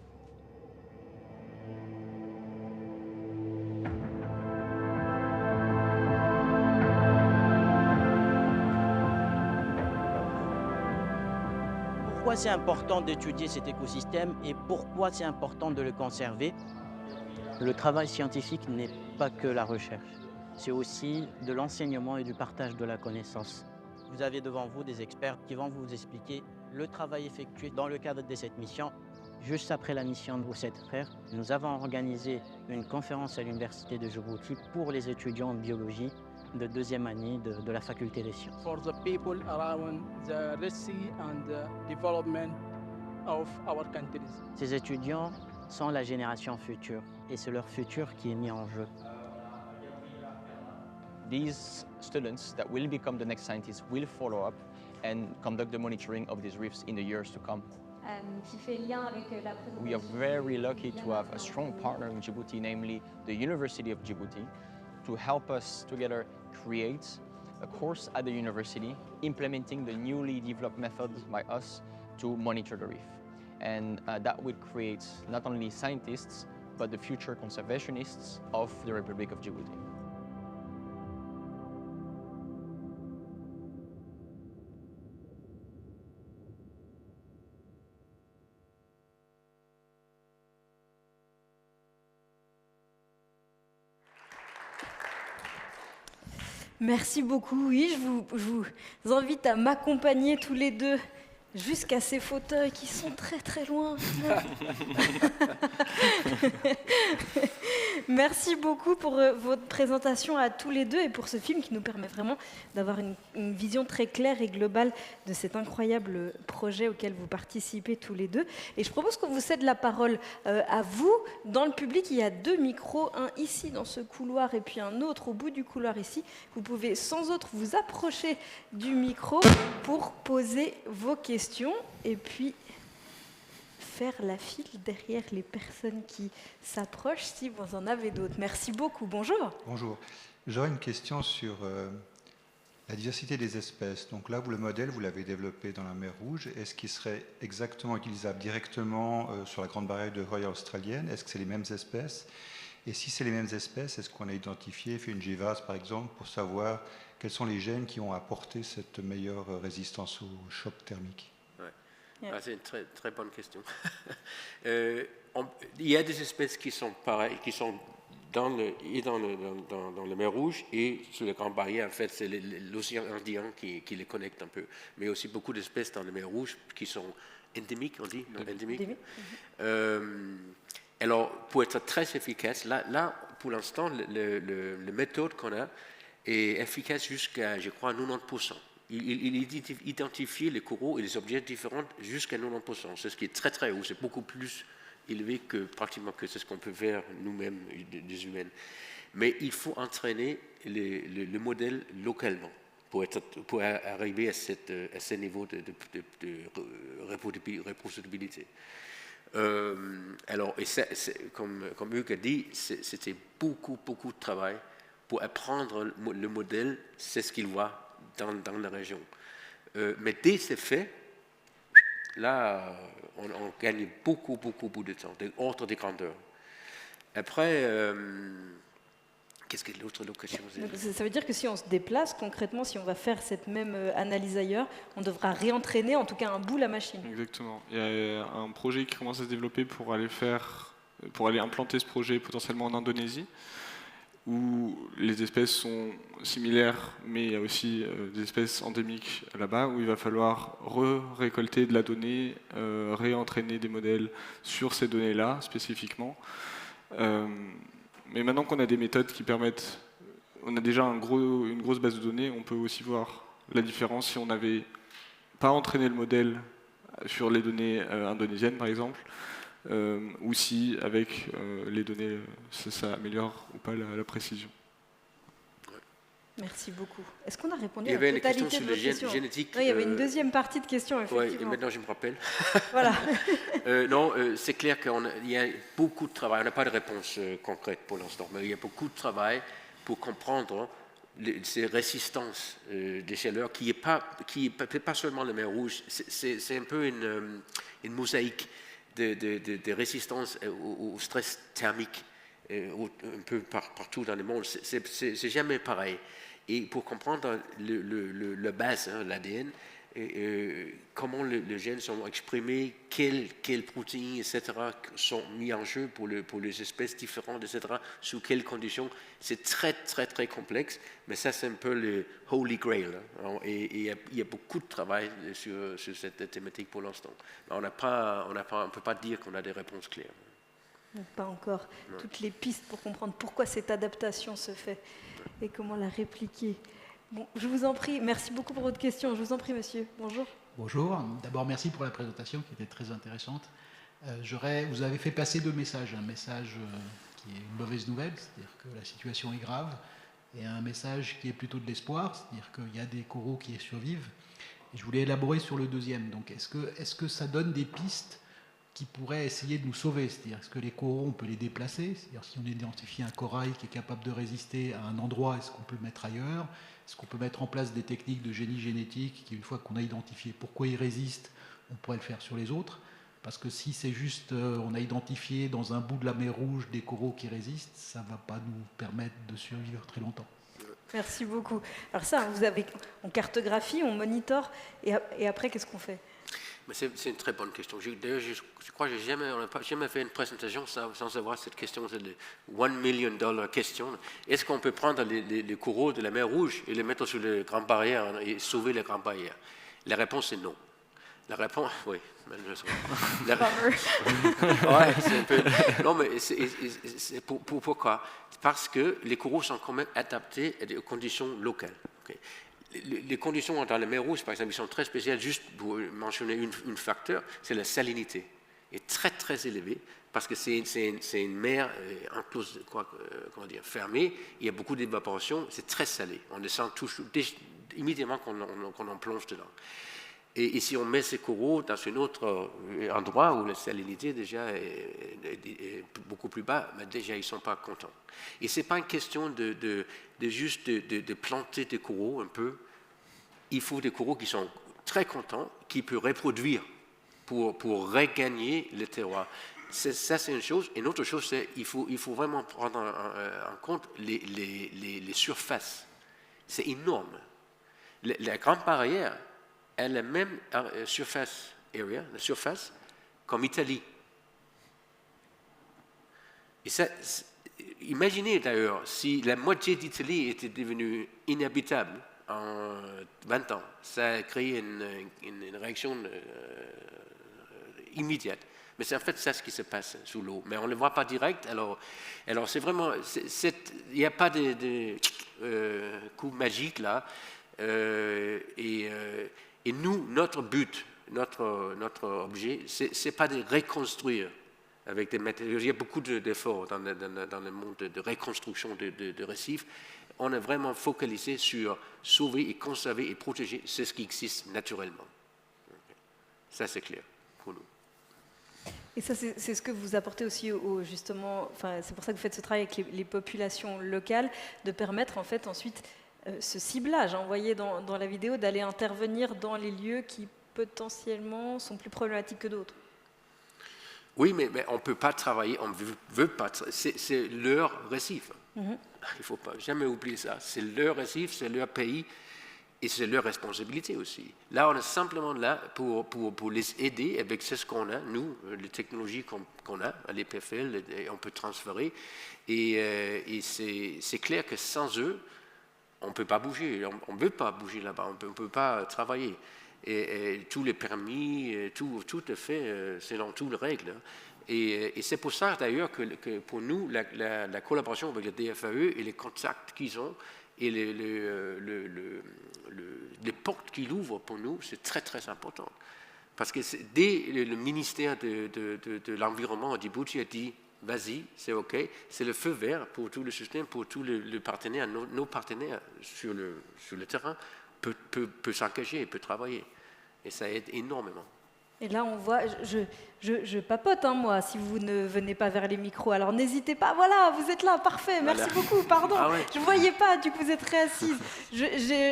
Pourquoi c'est important d'étudier cet écosystème et pourquoi c'est important de le conserver? Le travail scientifique n'est pas que la recherche, c'est aussi de l'enseignement et du partage de la connaissance. Vous avez devant vous des experts qui vont vous expliquer le travail effectué dans le cadre de cette mission. Juste après la mission de vos 7 frères, nous avons organisé une conférence à l'Université de Djibouti pour les étudiants en biologie de 2e année de la faculté des sciences. For the people around the Red Sea and the development of our countries. Ces étudiants sont la génération future et c'est leur futur qui est mis en jeu. These students that will become the next scientists will follow up and conduct the monitoring of these reefs in the years to come. Qui fait lien avec la We are very lucky to have a strong partner in Djibouti, namely the University of Djibouti, to help us together create a course at the university implementing the newly developed methods by us to monitor the reef. And that will create not only scientists, but the future conservationists of the Republic of Djibouti. Merci beaucoup. Oui, je vous invite à m'accompagner tous les deux jusqu'à ces fauteuils qui sont très très loin. Merci beaucoup pour votre présentation à tous les deux et pour ce film qui nous permet vraiment d'avoir une vision très claire et globale de cet incroyable projet auquel vous participez tous les deux. Et je propose qu'on vous cède la parole à vous. Dans le public, il y a 2 micros, un ici dans ce couloir et puis un autre au bout du couloir ici. Vous pouvez sans autre vous approcher du micro pour poser vos questions et puis faire la file derrière les personnes qui s'approchent si vous en avez d'autres. Merci beaucoup. Bonjour. Bonjour. J'aurais une question sur la diversité des espèces. Donc là, le modèle, vous l'avez développé dans la mer Rouge. Est-ce qu'il serait exactement utilisable directement sur la Grande Barrière de Royal australienne? Est-ce que c'est les mêmes espèces? Et si c'est les mêmes espèces, est-ce qu'on a identifié, fait une GWAS par exemple, pour savoir quels sont les gènes qui ont apporté cette meilleure résistance au choc thermique? Ah, c'est une très, très bonne question. Il y a des espèces qui sont pareilles, qui sont dans la mer Rouge et sur la Grande Barrière. En fait, c'est l'océan Indien qui les connecte un peu. Mais aussi beaucoup d'espèces dans la mer Rouge qui sont endémiques, on dit, non, endémiques. Alors, pour être très efficace, là pour l'instant, la méthode qu'on a est efficace jusqu'à, je crois, 90%. Il identifie les coraux et les objets différents jusqu'à 90%. C'est ce qui est très très haut. C'est beaucoup plus élevé que pratiquement que c'est ce qu'on peut faire nous-mêmes, des humains. Mais il faut entraîner le modèle localement pour arriver à ce niveau de reproductibilité. Alors, et comme Hugues a dit, c'était beaucoup de travail pour apprendre le modèle, c'est ce qu'il voit dans la région. Mais dès c'est fait, là, on gagne beaucoup de temps, ordre de grandeur. Après, qu'est-ce que l'autre question? Ça veut dire que si on se déplace, concrètement, si on va faire cette même analyse ailleurs, on devra réentraîner, en tout cas un bout, la machine. Exactement. Il y a un projet qui commence à se développer pour aller implanter ce projet potentiellement en Indonésie. où les espèces sont similaires, mais il y a aussi des espèces endémiques là-bas, où il va falloir récolter de la donnée, réentraîner des modèles sur ces données-là spécifiquement. Mais maintenant qu'on a des méthodes qui permettent, on a déjà une grosse base de données, on peut aussi voir la différence si on n'avait pas entraîné le modèle sur les données indonésiennes, par exemple, ou si avec les données, ça améliore ou pas la précision. Merci beaucoup. Est-ce qu'on a répondu à la totalité de vos questions? Génétique. Oui, il y avait une deuxième partie de questions, effectivement. Oui, et maintenant je me rappelle. Voilà. Non, c'est clair qu'il y a beaucoup de travail. On n'a pas de réponse concrète pour l'instant, mais il y a beaucoup de travail pour comprendre ces résistances des chaleurs qui n'est pas seulement la mer Rouge, c'est un peu une mosaïque de résistance au stress thermique un peu partout dans le monde. C'est jamais pareil. Et pour comprendre la base, l'ADN, comment les gènes sont exprimés, quelles protéines, etc., sont mis en jeu pour les espèces différentes, etc., sous quelles conditions, c'est très, très, très complexe, mais ça, c'est un peu le holy grail. Et il y a beaucoup de travail sur cette thématique pour l'instant. On ne peut pas dire qu'on a des réponses claires. Pas encore. Non. Toutes les pistes pour comprendre pourquoi cette adaptation se fait et comment la répliquer. Bon, je vous en prie, merci beaucoup pour votre question. Je vous en prie, monsieur. Bonjour. Bonjour. D'abord, merci pour la présentation qui était très intéressante. Vous avez fait passer deux messages. Un message qui est une mauvaise nouvelle, c'est-à-dire que la situation est grave, et un message qui est plutôt de l'espoir, c'est-à-dire qu'il y a des coraux qui survivent. Et je voulais élaborer sur le deuxième. Donc, est-ce que ça donne des pistes qui pourraient essayer de nous sauver? C'est-à-dire, est-ce que les coraux, on peut les déplacer? C'est-à-dire, si on identifie un corail qui est capable de résister à un endroit, est-ce qu'on peut le mettre ailleurs? Est-ce qu'on peut mettre en place des techniques de génie génétique qui, une fois qu'on a identifié pourquoi il résiste, on pourrait le faire sur les autres? Parce que si c'est juste, on a identifié dans un bout de la mer Rouge des coraux qui résistent, ça ne va pas nous permettre de survivre très longtemps. Merci beaucoup. Alors ça, on cartographie, on monitore, et après, qu'est-ce qu'on fait? C'est une très bonne question. D'ailleurs, je crois que on n'a jamais fait une présentation sans avoir cette question. C'est le $1 million question. Est-ce qu'on peut prendre les coraux de la mer Rouge et les mettre sur les grandes barrières et sauver les grandes barrières? La réponse est non. La réponse, oui. Ouais, c'est un peu. Non, mais pourquoi? Parce que les coraux sont quand même adaptés à des conditions locales. Okay. Les conditions dans la mer Rouge, par exemple, sont très spéciales. Juste pour mentionner un facteur, c'est la salinité. Elle est très, très élevée parce que c'est une mer enclose, fermée. Il y a beaucoup d'évaporation. C'est très salé. On le sent immédiatement qu'on en plonge dedans. Et si on met ces coraux dans un autre endroit où la salinité déjà est beaucoup plus bas, mais déjà ils ne sont pas contents. Et ce n'est pas une question de juste de planter des coraux un peu. Il faut des coraux qui sont très contents, qui peuvent reproduire pour regagner le terroir. Ça, c'est une chose. Et une autre chose, c'est qu'il faut vraiment prendre en compte les surfaces. C'est énorme. La grande barrière, elle a la même surface comme Italie. Et ça, imaginez d'ailleurs, si la moitié d'Italie était devenue inhabitable en 20 ans, ça a créé une réaction immédiate. Mais c'est en fait ça ce qui se passe sous l'eau. Mais on ne le voit pas direct. Alors c'est vraiment, il n'y a pas de coup magique là. Et nous, notre but, notre objet, c'est pas de reconstruire avec des matériaux. Il y a beaucoup d'efforts dans le monde de reconstruction de récifs. On est vraiment focalisé sur sauver et conserver et protéger ce qui existe naturellement. Ça, c'est clair pour nous. Et ça, c'est ce que vous apportez aussi justement, c'est pour ça que vous faites ce travail avec les populations locales, de permettre en fait ensuite ce ciblage, vous voyez dans la vidéo, d'aller intervenir dans les lieux qui potentiellement sont plus problématiques que d'autres. Oui, mais on ne peut pas travailler, on ne veut pas, c'est leur récif. Il ne faut pas jamais oublier ça. C'est leur récif, c'est leur pays. Et c'est leur responsabilité aussi. Là, on est simplement là pour les aider avec ce qu'on a, nous, les technologies qu'on a à l'EPFL, on peut transférer. Et c'est clair que sans eux, on ne peut pas bouger. On ne veut pas bouger là-bas, on ne peut pas travailler. Et tous les permis, tout est fait selon toutes les règles. Et c'est pour ça, d'ailleurs, que pour nous, la collaboration avec le DFAE et les contacts qu'ils ont, et les portes qu'il ouvre pour nous, c'est très très important. Parce que dès le ministère de l'Environnement à Djibouti a dit, vas-y, c'est OK, c'est le feu vert pour tout le système, pour tous les partenaires, nos partenaires sur le terrain peut s'engager, peut travailler. Et ça aide énormément. Et là, on voit, je papote, hein, moi, si vous ne venez pas vers les micros. Alors, n'hésitez pas. Voilà, vous êtes là, parfait. Merci beaucoup, pardon. Ah ouais. Je ne voyais pas, du coup, vous êtes réassise.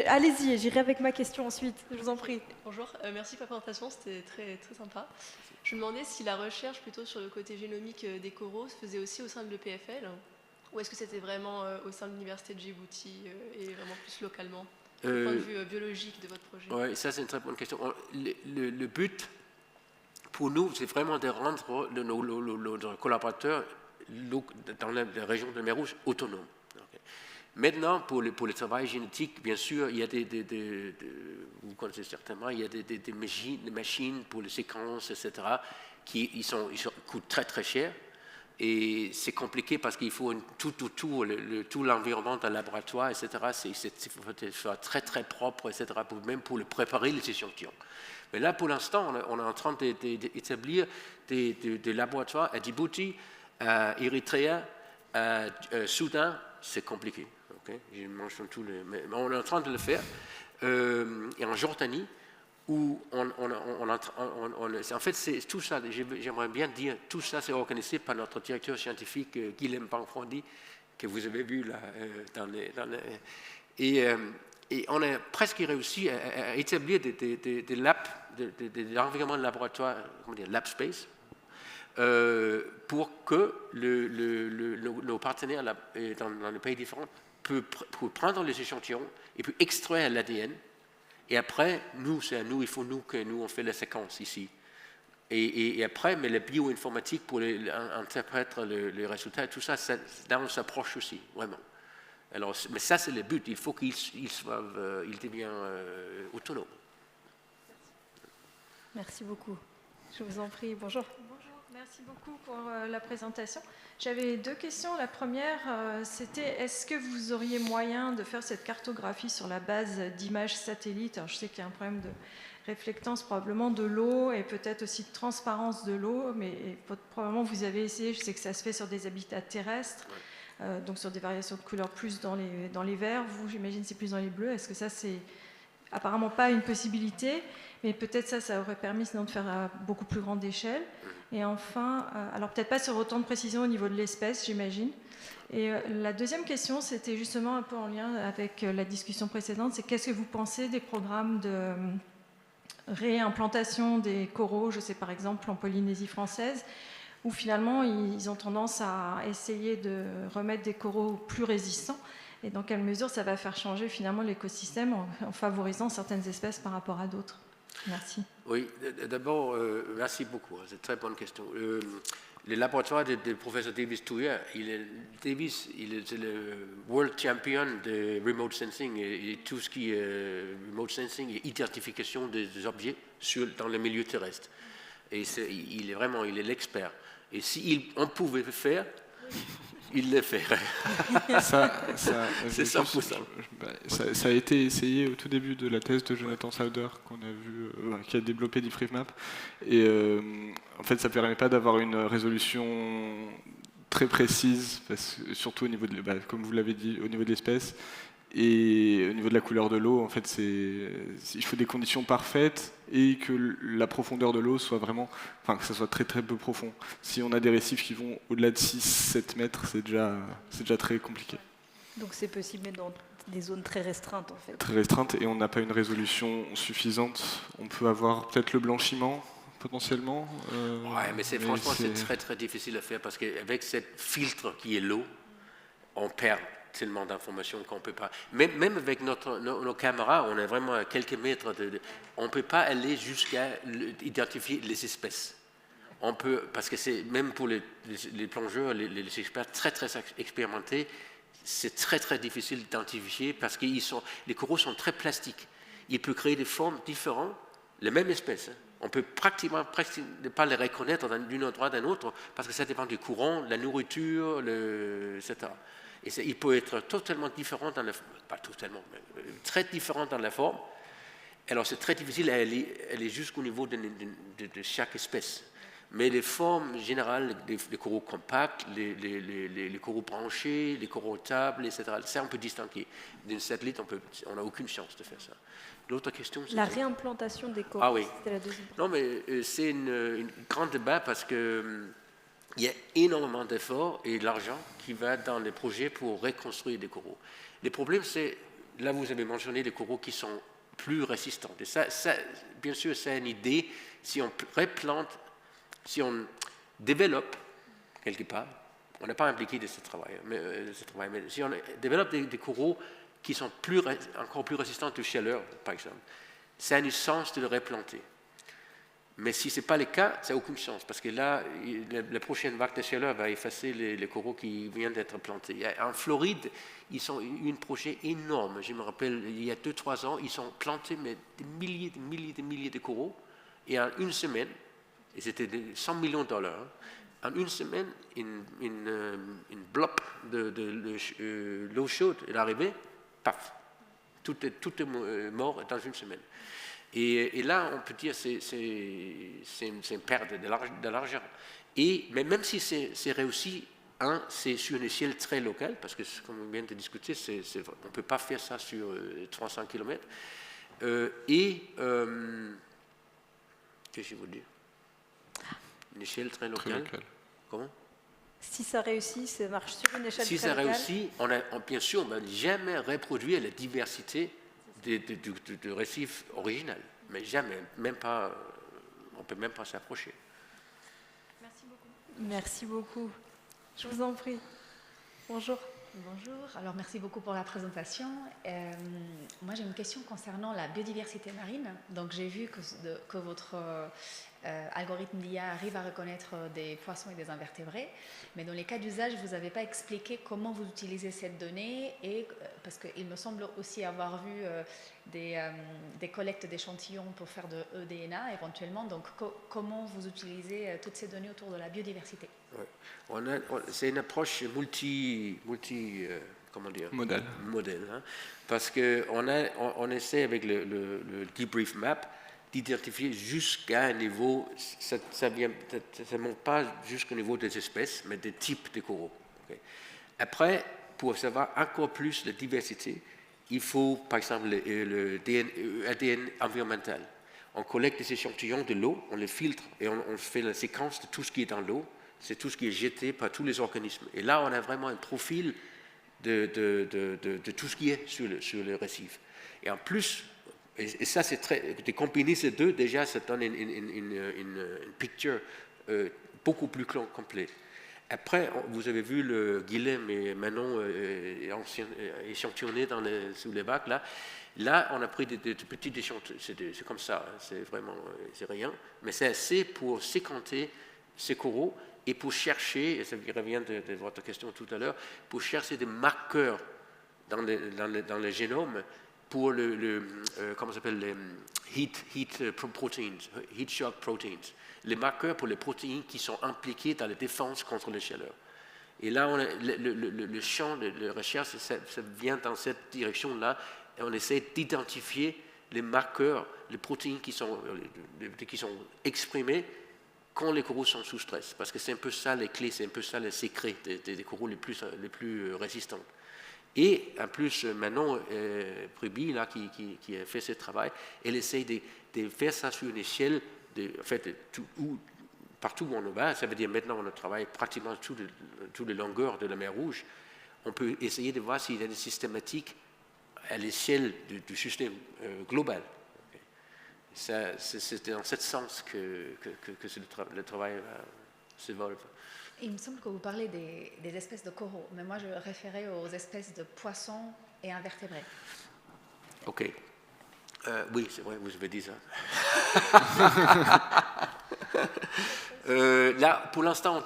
Allez-y, j'irai avec ma question ensuite. Je vous en prie. Bonjour, merci pour la présentation, c'était très, très sympa. Je me demandais si la recherche, plutôt sur le côté génomique des coraux, se faisait aussi au sein de l'EPFL, ou est-ce que c'était vraiment au sein de l'Université de Djibouti et vraiment plus localement, du point de vue biologique de votre projet? Oui, ça, c'est une très bonne question. Le but, pour nous, c'est vraiment de rendre nos collaborateurs dans la région de mer Rouge autonomes. Okay. Maintenant, pour le travail génétique, bien sûr, il y a vous connaissez certainement, il y a des machines pour les séquences, etc., qui coûtent très très cher. Et c'est compliqué parce qu'il faut tout l'environnement d'un laboratoire, etc. Il faut être très très propre, etc., même pour préparer les échantillons. Mais là, pour l'instant, on est en train d'établir des laboratoires à Djibouti, à Érythrée, à Soudan. C'est compliqué. Okay? Je mentionne mais on est en train de le faire. Et en Jordanie, où en fait, c'est tout ça, j'aimerais bien dire, tout ça, c'est organisé par notre directeur scientifique, Guilhem Panfrondi, que vous avez vu là, et on a presque réussi à établir des labs, des environnements de laboratoire, comment dire, lab space, pour que nos partenaires dans les pays différents peuvent prendre les échantillons et puis extraire l'ADN. Et après, c'est à nous, il faut que nous on fait la séquence ici. Et après, mais la bioinformatique pour interpréter les résultats, tout ça, là on s'approche aussi, vraiment. Alors, mais ça, c'est le but. Il faut qu'ils deviennent autonomes. Merci beaucoup. Je vous en prie. Bonjour. Bonjour. Merci beaucoup pour la présentation. J'avais deux questions. La première, c'était est-ce que vous auriez moyen de faire cette cartographie sur la base d'images satellites? Alors, je sais qu'il y a un problème de réflectance probablement de l'eau et peut-être aussi de transparence de l'eau, mais probablement vous avez essayé, je sais que ça se fait sur des habitats terrestres. Ouais. Donc sur des variations de couleurs plus dans les verts, vous j'imagine c'est plus dans les bleus. Est-ce que ça c'est apparemment pas une possibilité, mais peut-être ça aurait permis sinon de faire à beaucoup plus grande échelle. Et enfin, alors peut-être pas sur autant de précision au niveau de l'espèce, j'imagine. Et la deuxième question, c'était justement un peu en lien avec la discussion précédente, c'est qu'est-ce que vous pensez des programmes de réimplantation des coraux, je sais par exemple en Polynésie française, où finalement ils ont tendance à essayer de remettre des coraux plus résistants, et dans quelle mesure ça va faire changer finalement l'écosystème en favorisant certaines espèces par rapport à d'autres. Merci. Oui, d'abord, merci beaucoup, c'est une très bonne question. Le laboratoire du professeur Davis Touya, Davis, il est le world champion de remote sensing et tout ce qui est remote sensing et identification des objets dans le milieu terrestre. Et il est l'expert. Et si on pouvait le faire, il le ferait. C'est 100%. Ça a été essayé au tout début de la thèse de Jonathan Sauder qu'on a vu, qui a développé DeepReefMap. Et en fait, ça ne permet pas d'avoir une résolution très précise, surtout au niveau comme vous l'avez dit, au niveau de l'espèce. Et au niveau de la couleur de l'eau, en fait, il faut des conditions parfaites et que la profondeur de l'eau soit vraiment, que ça soit très très peu profond. Si on a des récifs qui vont au-delà de 6-7 mètres, c'est déjà très compliqué. Donc c'est possible, mais dans des zones très restreintes en fait. Très restreintes, et on n'a pas une résolution suffisante. On peut avoir peut-être le blanchiment potentiellement. Ouais, mais franchement c'est très très difficile à faire parce qu'avec ce filtre qui est l'eau, on perd tellement d'informations qu'on ne peut pas. Même avec nos caméras, on est vraiment à quelques mètres. On ne peut pas aller jusqu'à identifier les espèces. On peut, parce que c'est même pour les plongeurs, les experts très expérimentés, c'est très difficile d'identifier parce que les coraux sont très plastiques. Ils peuvent créer des formes différentes, les mêmes espèces. On peut pratiquement ne pas les reconnaître d'un endroit d'un autre parce que ça dépend du courant, la nourriture, etc. Et il peut être totalement différent pas totalement, mais très différent dans la forme. Alors c'est très difficile à aller jusqu'au niveau de chaque espèce. Mais les formes générales, les coraux compacts, les coraux branchés, les coraux tables, etc., ça on peut distinguer. D'un satellite, on n'a aucune chance de faire ça. L'autre question, c'est... La réimplantation des coraux, ah oui. C'était la deuxième. Non, mais c'est un grand débat parce qu'il y a énormément d'efforts et d'argent qui va dans les projets pour reconstruire des coraux. Le problème, c'est, là vous avez mentionné des coraux qui sont plus résistants. Et ça, bien sûr, c'est une idée, si on replante, si on développe quelque part, on n'est pas impliqué de ce travail, mais si on développe des coraux qui sont encore plus résistants aux chaleurs, par exemple, ça a une chance de le replanter. Mais si ce n'est pas le cas, ça n'a aucune chance, parce que là, la prochaine vague de chaleur va effacer les coraux qui viennent d'être plantés. En Floride, ils ont eu un projet énorme. Je me rappelle, il y a 2-3 ans, ils ont planté des milliers de coraux, et en une semaine, et c'était $100 millions, en une semaine, une blob de l'eau chaude est arrivée, paf, tout est mort dans une semaine. Et là, on peut dire que c'est une perte de l'argent. Mais même si c'est réussi, c'est sur une échelle très locale, parce que comme on vient de discuter, on ne peut pas faire ça sur 300 km. Qu'est-ce que je veux dire? Une échelle très locale. Comment? Si ça réussit, ça marche sur une échelle très locale. Si ça réussit, bien sûr, on ne va jamais reproduire la diversité du récif original. Mais jamais, même pas, on ne peut même pas s'approcher. Merci beaucoup. Merci beaucoup. Je vous en prie. Bonjour. Bonjour, alors merci beaucoup pour la présentation. Moi j'ai une question concernant la biodiversité marine. Donc j'ai vu que votre algorithme d'IA arrive à reconnaître des poissons et des invertébrés, mais dans les cas d'usage, vous n'avez pas expliqué comment vous utilisez cette donnée, parce qu'il me semble aussi avoir vu des collectes d'échantillons pour faire de EDNA éventuellement. Donc comment vous utilisez toutes ces données autour de la biodiversité? Ouais. C'est une approche modèle, hein, parce qu'on essaie avec le debrief map d'identifier jusqu'à un niveau, ça ne monte pas jusqu'au niveau des espèces, mais des types de coraux. Okay. Après, pour savoir encore plus la diversité, il faut par exemple le ADN environnemental. On collecte des échantillons de l'eau, on les filtre et on fait la séquence de tout ce qui est dans l'eau. C'est tout ce qui est jeté par tous les organismes. Et là, on a vraiment un profil de tout ce qui est sur le récif. Et en plus, et ça, de combiner ces deux, déjà, ça donne une picture beaucoup plus complète. Après, vous avez vu le Guilhem et Manon échantillonnés sous les bacs. Là, on a pris des petits échantillons. C'est comme ça, c'est rien. Mais c'est assez pour séquenter ces coraux et pour chercher, et ça revient de votre question tout à l'heure, pour chercher des marqueurs dans le génome pour comment ça s'appelle, les heat proteins, heat shock proteins, les marqueurs pour les protéines qui sont impliquées dans la défense contre les chaleurs. Et là, le champ de recherche, ça vient dans cette direction-là, et on essaie d'identifier les marqueurs, les protéines qui sont exprimées quand les coraux sont sous stress, parce que c'est un peu ça les clés, c'est un peu ça les secrets des coraux les plus résistants. Et en plus, Manon Pruby, là, qui a fait ce travail, elle essaie de faire ça sur une échelle, partout où on va. Ça veut dire maintenant on travaille pratiquement toutes les longueurs de la mer Rouge. On peut essayer de voir s'il y a des systématiques à l'échelle du système global. C'est dans ce sens que le travail s'évolve. Il me semble que vous parlez des espèces de coraux, mais moi je référais aux espèces de poissons et invertébrés. Ok. Oui, c'est vrai, vous avez dit ça. Là, pour l'instant,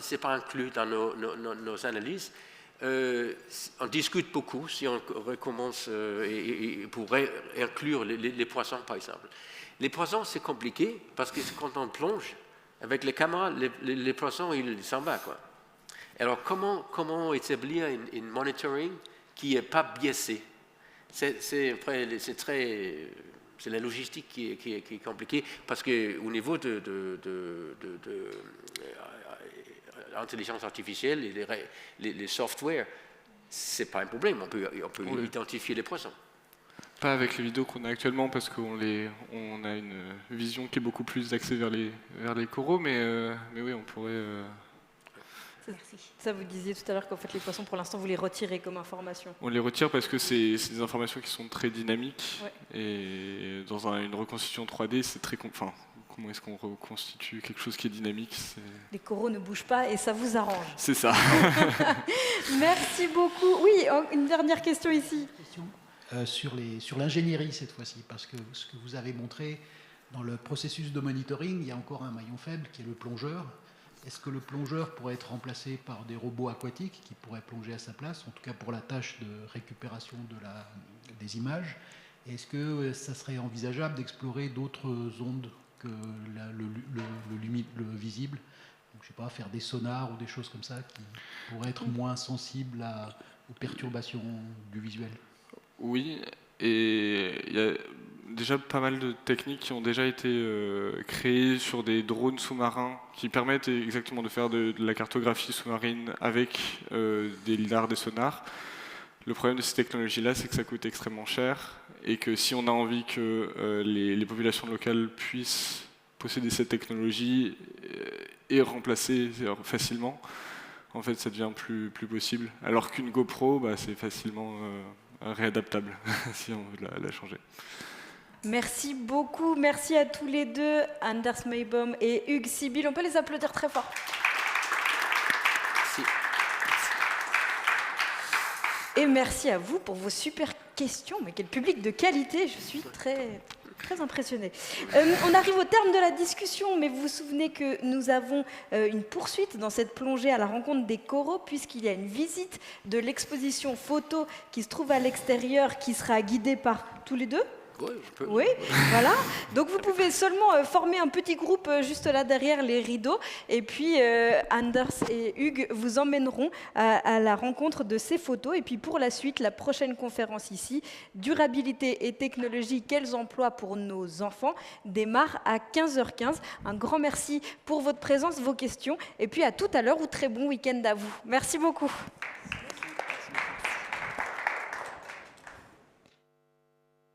ce n'est pas inclus dans nos analyses. On discute beaucoup si on recommence et pourrait inclure les poissons, par exemple. Les poissons, c'est compliqué parce que quand on plonge avec les caméras, les poissons, ils s'en vont, quoi. Alors, comment établir une monitoring qui n'est pas biaisé? C'est la logistique qui est compliquée parce qu'au niveau de l'intelligence artificielle et les softwares, ce n'est pas un problème. On peut Oui. identifier les poissons. Pas avec les vidéos qu'on a actuellement parce qu'on a une vision qui est beaucoup plus axée vers les coraux, mais oui, on pourrait... Ça, vous disiez tout à l'heure qu'en fait les poissons, pour l'instant, vous les retirez comme information. On les retire parce que c'est des informations qui sont très dynamiques. Ouais. Et dans une reconstitution 3D, c'est très... Enfin, comment est-ce qu'on reconstitue quelque chose qui est dynamique? Les coraux ne bougent pas et ça vous arrange. C'est ça. Merci beaucoup. Oui, une dernière question ici. Sur l'ingénierie cette fois-ci, parce que ce que vous avez montré dans le processus de monitoring, il y a encore un maillon faible qui est le plongeur. Est-ce que le plongeur pourrait être remplacé par des robots aquatiques qui pourraient plonger à sa place, en tout cas pour la tâche de récupération des images? Est-ce que ça serait envisageable d'explorer d'autres ondes que le visible? Donc, je sais pas, faire des sonars ou des choses comme ça qui pourraient être moins sensibles aux perturbations du visuel? Oui, et il y a déjà pas mal de techniques qui ont déjà été créées sur des drones sous-marins qui permettent exactement de faire de la cartographie sous-marine avec des lidars, des sonars. Le problème de ces technologies-là, c'est que ça coûte extrêmement cher et que si on a envie que les populations locales puissent posséder cette technologie et remplacer facilement, en fait, ça devient plus possible. Alors qu'une GoPro, c'est facilement réadaptable si on veut la changer. Merci beaucoup. Merci à tous les deux, Anders Meiboom et Hugues Sibyl. On peut les applaudir très fort. Merci. Et merci à vous pour vos super questions. Mais quel public de qualité. Je suis très impressionnée. On arrive au terme de la discussion, mais vous vous souvenez que nous avons une poursuite dans cette plongée à la rencontre des coraux, puisqu'il y a une visite de l'exposition photo qui se trouve à l'extérieur, qui sera guidée par tous les deux. Oui, voilà. Donc vous pouvez seulement former un petit groupe juste là derrière les rideaux, et puis Anders et Hugues vous emmèneront à la rencontre de ces photos. Et puis pour la suite, la prochaine conférence ici, durabilité et technologie, quels emplois pour nos enfants, démarre à 15h15. Un grand merci pour votre présence, vos questions, et puis à tout à l'heure ou très bon week-end à vous. Merci beaucoup.